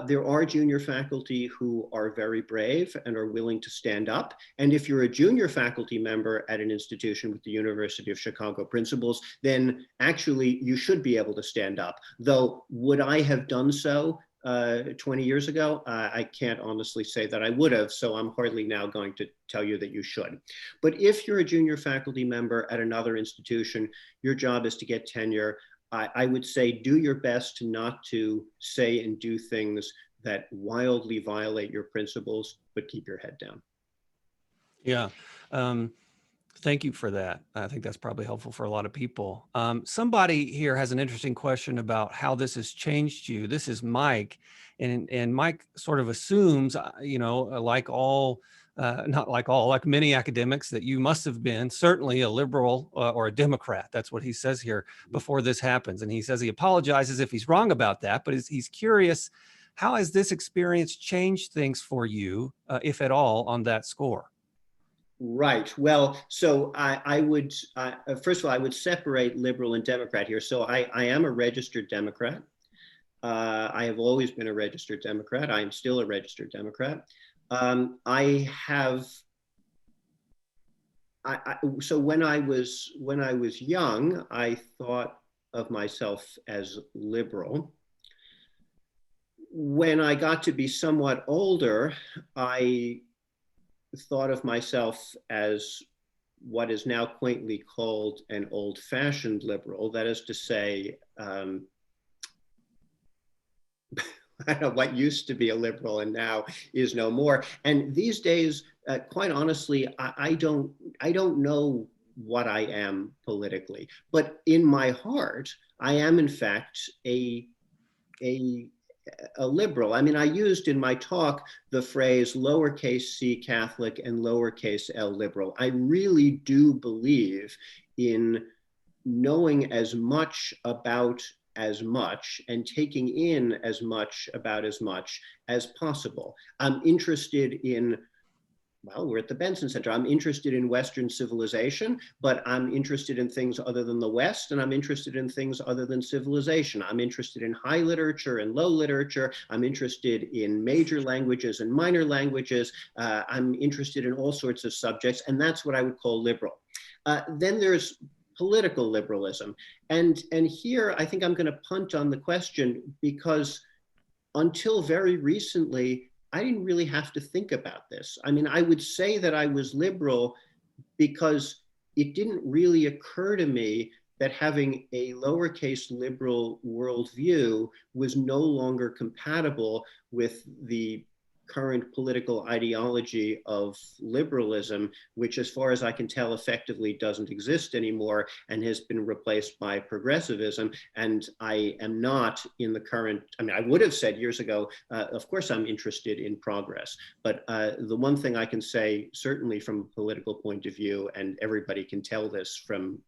There are junior faculty who are very brave and are willing to stand up. And if you're a junior faculty member at an institution with the University of Chicago principles, then actually you should be able to stand up. Though, would I have done so 20 years ago? I can't honestly say that I would have, so I'm hardly now going to tell you that you should. But if you're a junior faculty member at another institution, your job is to get tenure. I would say do your best not to say and do things that wildly violate your principles, but keep your head down. Yeah. Thank you for that. I think that's probably helpful for a lot of people. Somebody here has an interesting question about how this has changed you. This is Mike, and Mike sort of assumes, like many academics, that you must have been certainly a liberal or a Democrat. That's what he says here before this happens. And he says he apologizes if he's wrong about that, but he's curious, how has this experience changed things for you, if at all, on that score? Right. Well, so I would, first of all, I would separate liberal and Democrat here. So I am a registered Democrat. I have always been a registered Democrat. I am still a registered Democrat. I have, so when I was young, I thought of myself as liberal. When I got to be somewhat older, I thought of myself as what is now quaintly called an old-fashioned liberal. That is to say, I don't know, what used to be a liberal and now is no more. And these days, quite honestly, I don't know what I am politically, but in my heart, I am in fact a liberal. I mean, I used in my talk the phrase lowercase c Catholic and lowercase l liberal. I really do believe in knowing as much about as much and taking in as much about as much as possible. I'm interested in, well, we're at the Benson Center. I'm interested in Western civilization, but I'm interested in things other than the West, and I'm interested in things other than civilization. I'm interested in high literature and low literature. I'm interested in major languages and minor languages. I'm interested in all sorts of subjects, and that's what I would call liberal. Then there's political liberalism. And here I think I'm going to punt on the question, because until very recently, I didn't really have to think about this. I mean, I would say that I was liberal because it didn't really occur to me that having a lowercase liberal worldview was no longer compatible with the current political ideology of liberalism, which, as far as I can tell, effectively doesn't exist anymore and has been replaced by progressivism. And I am not in the current, I mean, I would have said years ago, of course I'm interested in progress, but the one thing I can say, certainly from a political point of view, and everybody can tell this from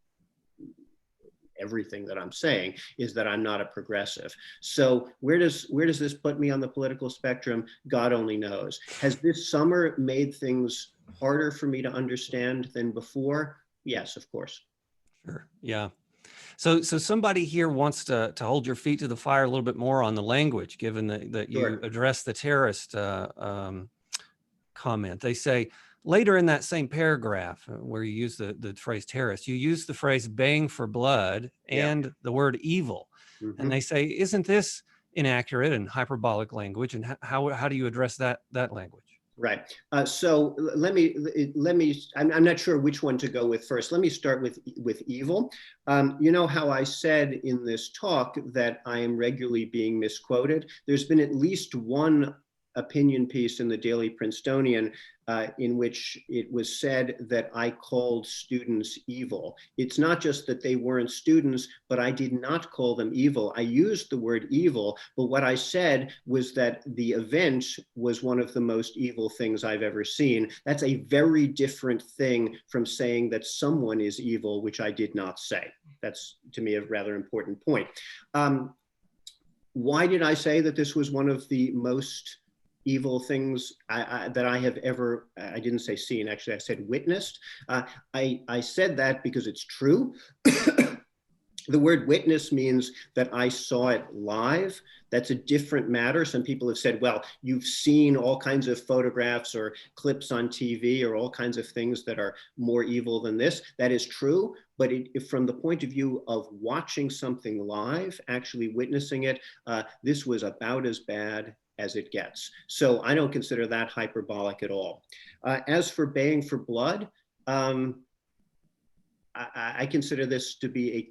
everything that I'm saying, is that I'm not a progressive. So where does this put me on the political spectrum? God only knows. Has this summer made things harder for me to understand than before? Yes, of course. Sure. Yeah. So somebody here wants to hold your feet to the fire a little bit more on the language, given that you Sure. addressed the terrorist comment. They say, later in that same paragraph where you use the phrase terrorist, you use the phrase baying for blood and the word evil. And they say, isn't this inaccurate and hyperbolic language? And how do you address that language? Right. So let me, I'm not sure which one to go with first. Let me start with evil. You know how I said in this talk that I am regularly being misquoted? There's been at least one opinion piece in the Daily Princetonian in which it was said that I called students evil. It's not just that they weren't students, but I did not call them evil. I used the word evil, but what I said was that the event was one of the most evil things I've ever seen. That's a very different thing from saying that someone is evil, which I did not say. That's, to me, a rather important point. Why did I say that this was one of the most evil things that I have ever, I didn't say seen, actually I said witnessed. I said that because it's true. The word witness means that I saw it live. That's a different matter. Some people have said, well, you've seen all kinds of photographs or clips on TV or all kinds of things that are more evil than this. That is true. But from the point of view of watching something live, actually witnessing it, this was about as bad as it gets. So I don't consider that hyperbolic at all. As for baying for blood, I consider this to be a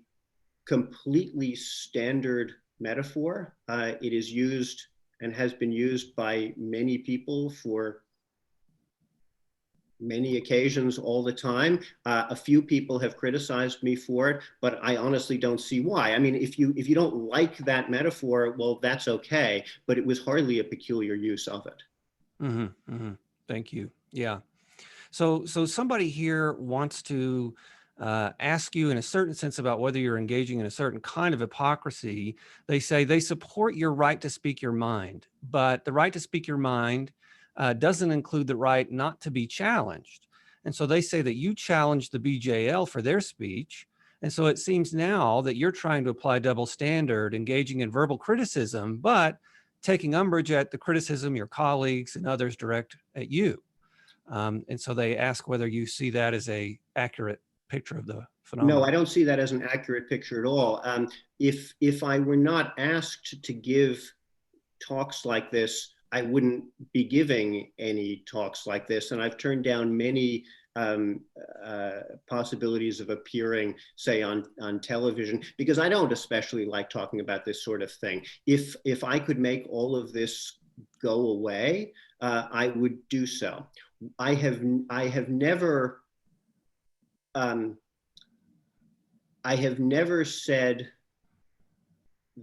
completely standard metaphor. It is used and has been used by many people for many occasions all the time. A few people have criticized me for it, but I honestly don't see why. I mean, if you don't like that metaphor, well, that's okay, but it was hardly a peculiar use of it. Thank you. Yeah. So somebody here wants to ask you in a certain sense about whether you're engaging in a certain kind of hypocrisy. They say they support your right to speak your mind, but the right to speak your mind doesn't include the right not to be challenged. And so they say that you challenged the BJL for their speech. And so it seems now that you're trying to apply double standard, engaging in verbal criticism, but taking umbrage at the criticism your colleagues and others direct at you. And so they ask whether you see that as a accurate picture of the phenomenon. No, I don't see that as an accurate picture at all. If I were not asked to give talks like this, I wouldn't be giving any talks like this. And I've turned down many possibilities of appearing, say, on television, because I don't especially like talking about this sort of thing. If I could make all of this go away, I would do so. I have never said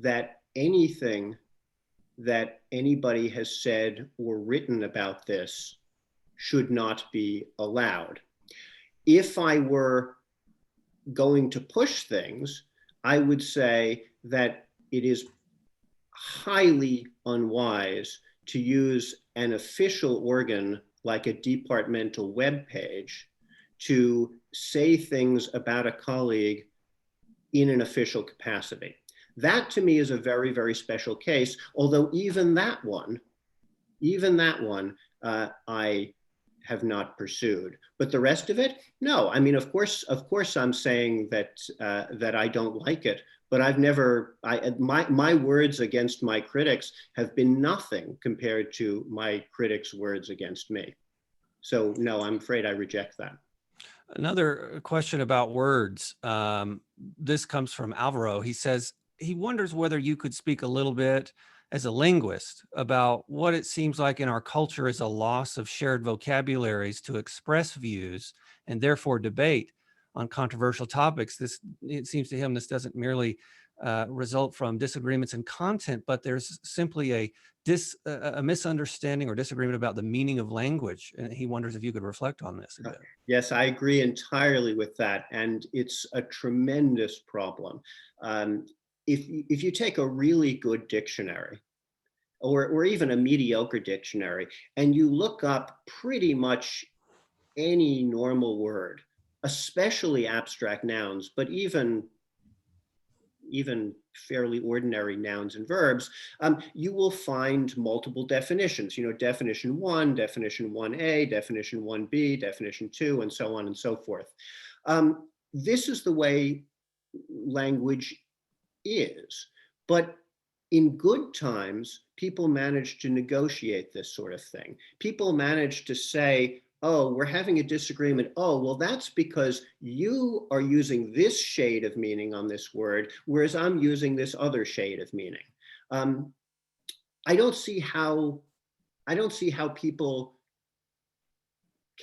that anything that anybody has said or written about this should not be allowed. If I were going to push things, I would say that it is highly unwise to use an official organ like a departmental web page to say things about a colleague in an official capacity. That to me is a very, very special case, although even that one, I have not pursued. But the rest of it, no. I mean, of course I'm saying that that I don't like it, but I've never, my words against my critics have been nothing compared to my critics' words against me. So no, I'm afraid I reject that. Another question about words. This comes from Alvaro. He says he wonders whether you could speak a little bit as a linguist about what it seems like in our culture is a loss of shared vocabularies to express views and therefore debate on controversial topics. It seems to him, this doesn't merely result from disagreements in content, but there's simply a misunderstanding or disagreement about the meaning of language. And he wonders if you could reflect on this a bit. Yes, I agree entirely with that. And it's a tremendous problem. If you take a really good dictionary, or even a mediocre dictionary, and you look up pretty much any normal word, especially abstract nouns, but even fairly ordinary nouns and verbs, you will find multiple definitions. Definition 1, definition 1A, definition 1B, definition 2, and so on and so forth. This is the way language is. But in good times, people manage to negotiate this sort of thing. People manage to say, oh, we're having a disagreement. Oh, well, that's because you are using this shade of meaning on this word, whereas I'm using this other shade of meaning. I don't see how people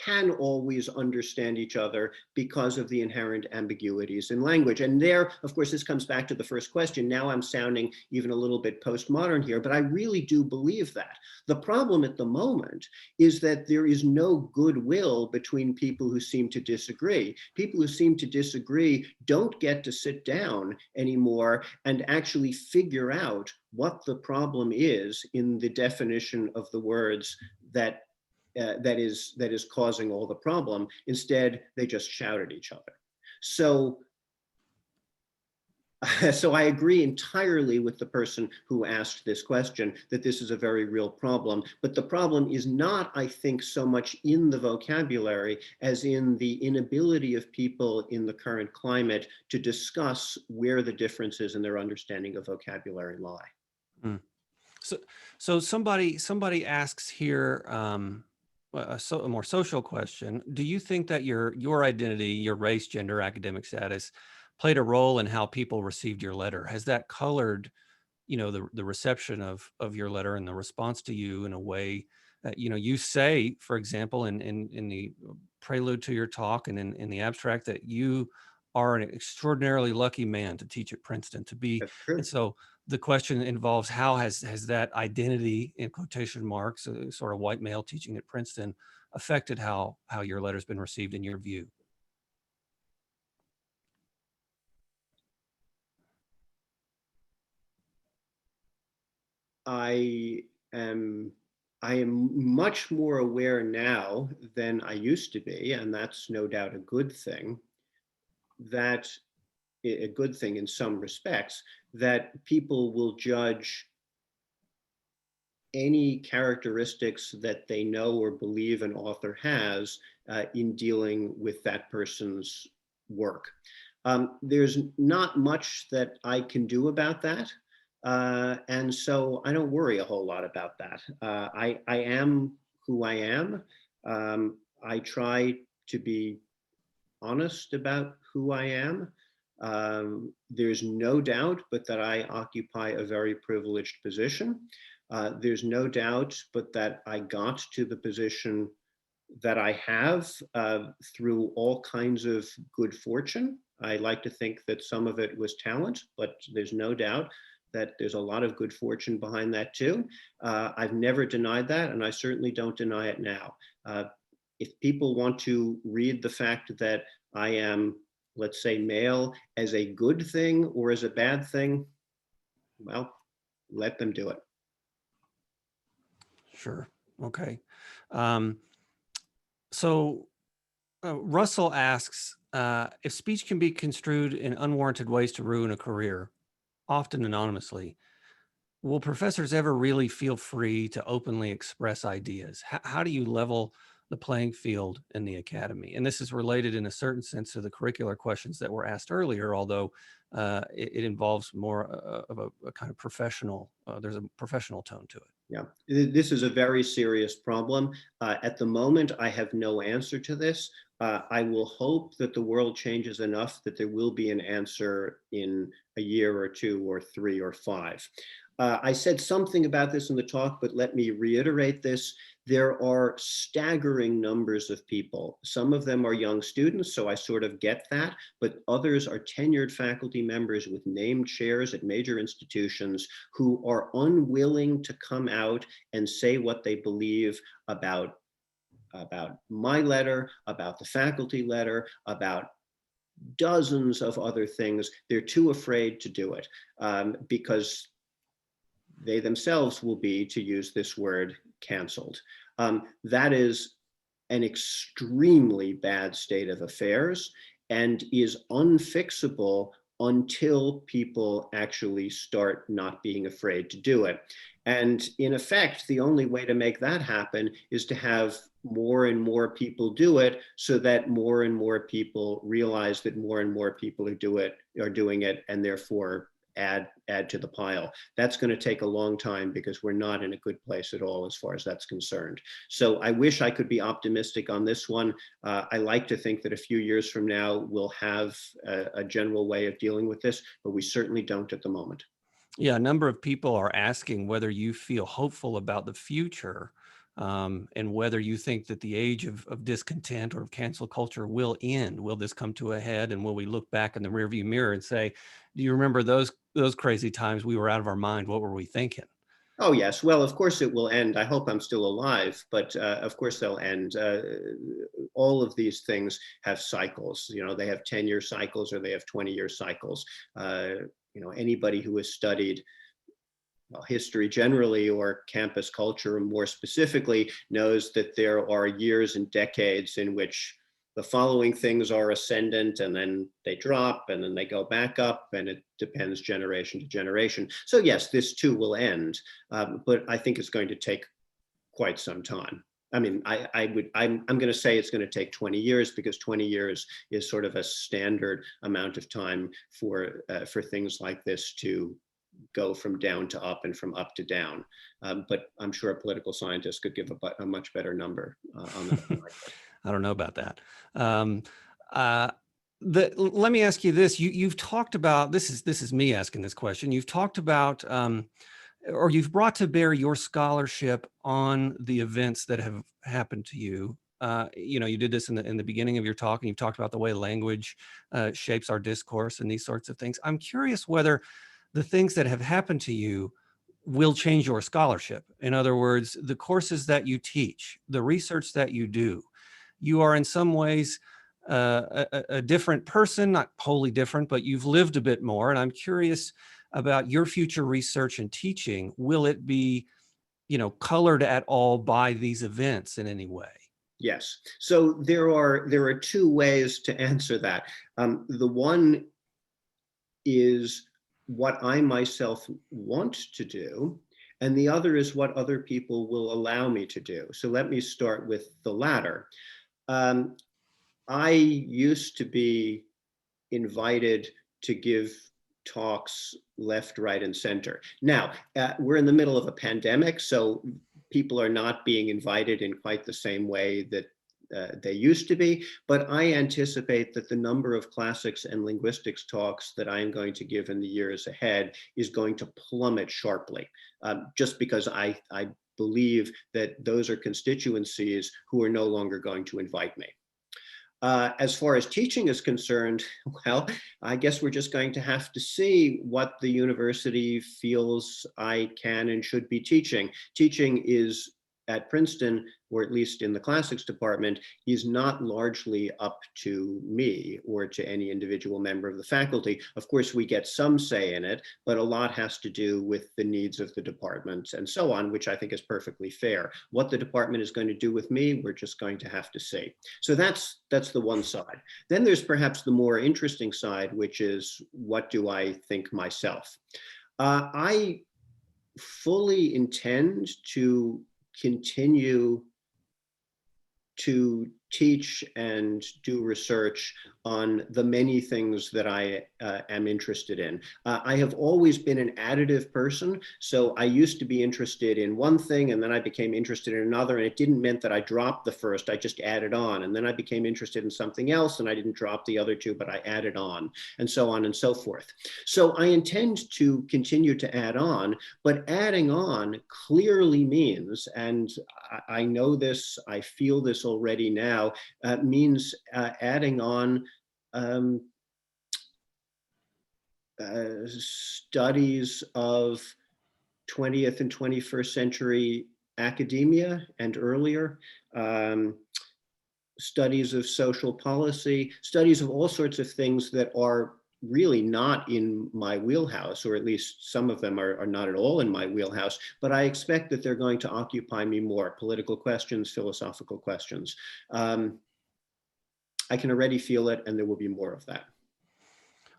can always understand each other because of the inherent ambiguities in language. And there, of course, this comes back to the first question. Now I'm sounding even a little bit postmodern here, but I really do believe that. The problem at the moment is that there is no goodwill between people who seem to disagree. People who seem to disagree don't get to sit down anymore and actually figure out what the problem is in the definition of the words that is causing all the problem. Instead, they just shout at each other. So I agree entirely with the person who asked this question that this is a very real problem. But the problem is not, I think, so much in the vocabulary as in the inability of people in the current climate to discuss where the differences in their understanding of vocabulary lie. Mm. So somebody asks here, a more social question. Do you think that your identity, your race, gender, academic status played a role in how people received your letter? Has that colored, the reception of your letter and the response to you in a way that, you say, for example, in the prelude to your talk and in the abstract, that you are an extraordinarily lucky man to teach at Princeton, to be. That's true. And so the question involves, how has that identity, in quotation marks, sort of white male teaching at Princeton, affected how your letter's been received in your view? I am I am much more aware now than I used to be, and that's no doubt a good thing, that a good thing in some respects, that people will judge any characteristics that they know or believe an author has in dealing with that person's work. There's not much that I can do about that. And so I don't worry a whole lot about that. I am who I am. I try to be honest about who I am. There's no doubt but that I occupy a very privileged position. There's no doubt but that I got to the position that I have through all kinds of good fortune. I like to think that some of it was talent, but there's no doubt that there's a lot of good fortune behind that too. I've never denied that, and I certainly don't deny it now. If people want to read the fact that I am, let's say, male as a good thing or as a bad thing, well, let them do it. Sure. Okay. So Russell asks, if speech can be construed in unwarranted ways to ruin a career, often anonymously, will professors ever really feel free to openly express ideas? How do you level the playing field in the academy? And this is related in a certain sense to the curricular questions that were asked earlier, although it involves more of a kind of professional, there's a professional tone to it. Yeah, this is a very serious problem. At the moment, I have no answer to this. I will hope that the world changes enough that there will be an answer in a year or two or 3 or 5. I said something about this in the talk, but let me reiterate this. There are staggering numbers of people. Some of them are young students, so I sort of get that, but others are tenured faculty members with named chairs at major institutions who are unwilling to come out and say what they believe about my letter, about the faculty letter, about dozens of other things. They're too afraid to do it because they themselves will be, to use this word, canceled. That is an extremely bad state of affairs and is unfixable until people actually start not being afraid to do it. And in effect, the only way to make that happen is to have more and more people do it so that more and more people realize that more and more people are doing it, and therefore add to the pile. That's going to take a long time because we're not in a good place at all as far as that's concerned. So I wish I could be optimistic on this one. I like to think that a few years from now we'll have a general way of dealing with this, but we certainly don't at the moment. Yeah, a number of people are asking whether you feel hopeful about the future and whether you think that the age of discontent or of cancel culture will end. Will this come to a head, and will we look back in the rearview mirror and say, do you remember those crazy times we were out of our mind? What were we thinking? Oh, yes. Well, of course it will end. I hope I'm still alive, but of course they'll end. All of these things have cycles. You know, they have 10-year cycles or they have 20-year cycles. You know, anybody who has studied history generally or campus culture more specifically knows that there are years and decades in which the following things are ascendant and then they drop and then they go back up, and it depends generation to generation. So yes, this too will end, but I think it's going to take quite some time. I mean, I'm going to say it's going to take 20 years because 20 years is sort of a standard amount of time for things like this to go from down to up and from up to down. But I'm sure a political scientist could give a much better number on that. I don't know about that. Let me ask you this. You've talked about, this is me asking this question. You've talked about, or you've brought to bear your scholarship on the events that have happened to you. You know, you did this in the beginning of your talk, and you've talked about the way language shapes our discourse and these sorts of things. I'm curious whether the things that have happened to you will change your scholarship. In other words, the courses that you teach, the research that you do, you are in some ways a different person, not wholly different, but you've lived a bit more. And I'm curious about your future research and teaching. Will it be colored at all by these events in any way? Yes. So there are two ways to answer that. The one is what I myself want to do, and the other is what other people will allow me to do. So let me start with the latter. I used to be invited to give talks left, right, and center. Now, we're in the middle of a pandemic, so people are not being invited in quite the same way that they used to be, but I anticipate that the number of classics and linguistics talks that I am going to give in the years ahead is going to plummet sharply, just because I believe that those are constituencies who are no longer going to invite me. As far as teaching is concerned, well, I guess we're just going to have to see what the university feels I can and should be teaching. Teaching is at Princeton, or at least in the classics department, is not largely up to me or to any individual member of the faculty. Of course, we get some say in it, but a lot has to do with the needs of the department and so on, which I think is perfectly fair. What the department is going to do with me, we're just going to have to see. So that's the one side. Then there's perhaps the more interesting side, which is, what do I think myself? I fully intend to continue to teach and do research on the many things that I am interested in. I have always been an additive person, so I used to be interested in one thing and then I became interested in another, and it didn't mean that I dropped the first, I just added on, and then I became interested in something else and I didn't drop the other two, but I added on and so forth. So I intend to continue to add on, but adding on clearly means, and I know this, I feel this already now, means adding on studies of 20th and 21st century academia and earlier, studies of social policy, studies of all sorts of things that are really not in my wheelhouse, or at least some of them are not at all in my wheelhouse, but I expect that they're going to occupy me more. Political questions, philosophical questions. I can already feel it, and there will be more of that.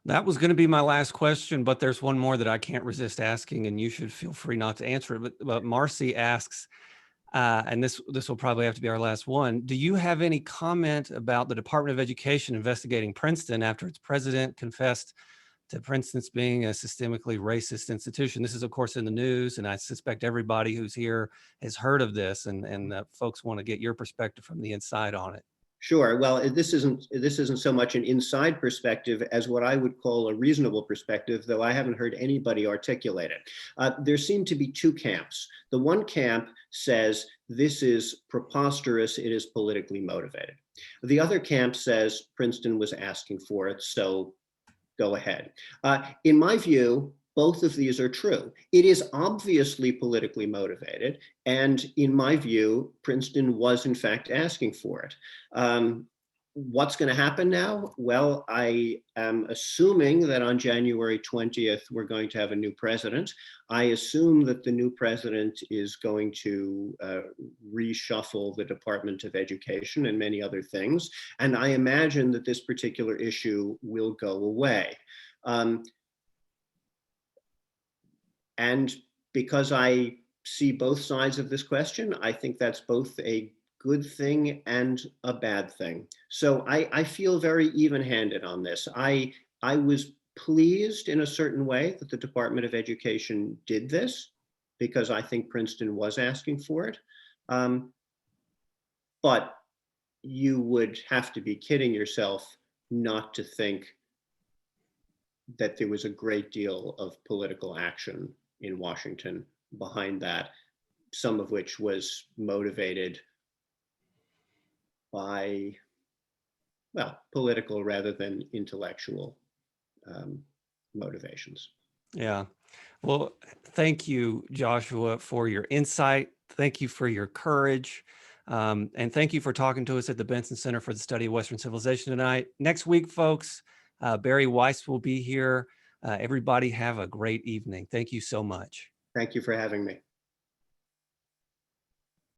That was going to be my last question, but there's one more that I can't resist asking, and you should feel free not to answer it. But Marcy asks, and this will probably have to be our last one, do you have any comment about the Department of Education investigating Princeton after its president confessed to Princeton's being a systemically racist institution? This is, of course, in the news, and I suspect everybody who's here has heard of this, and folks want to get your perspective from the inside on it. Sure. Well, this isn't so much an inside perspective as what I would call a reasonable perspective, though I haven't heard anybody articulate it. There seem to be two camps. The one camp says this is preposterous, it is politically motivated. The other camp says Princeton was asking for it, so go ahead. In my view, both of these are true. It is obviously politically motivated, and in my view, Princeton was in fact asking for it. What's going to happen now? Well, I am assuming that on January 20th, we're going to have a new president. I assume that the new president is going to reshuffle the Department of Education and many other things, and I imagine that this particular issue will go away. And because I see both sides of this question, I think that's both a good thing and a bad thing. So I feel very even-handed on this. I was pleased in a certain way that the Department of Education did this, because I think Princeton was asking for it. But you would have to be kidding yourself not to think that there was a great deal of political action in Washington behind that, some of which was motivated by, well, political rather than intellectual motivations. Yeah. Well, thank you, Joshua, for your insight. Thank you for your courage. And thank you for talking to us at the Benson Center for the Study of Western Civilization tonight. Next week, folks, Barry Weiss will be here. Everybody have a great evening. Thank you so much. Thank you for having me.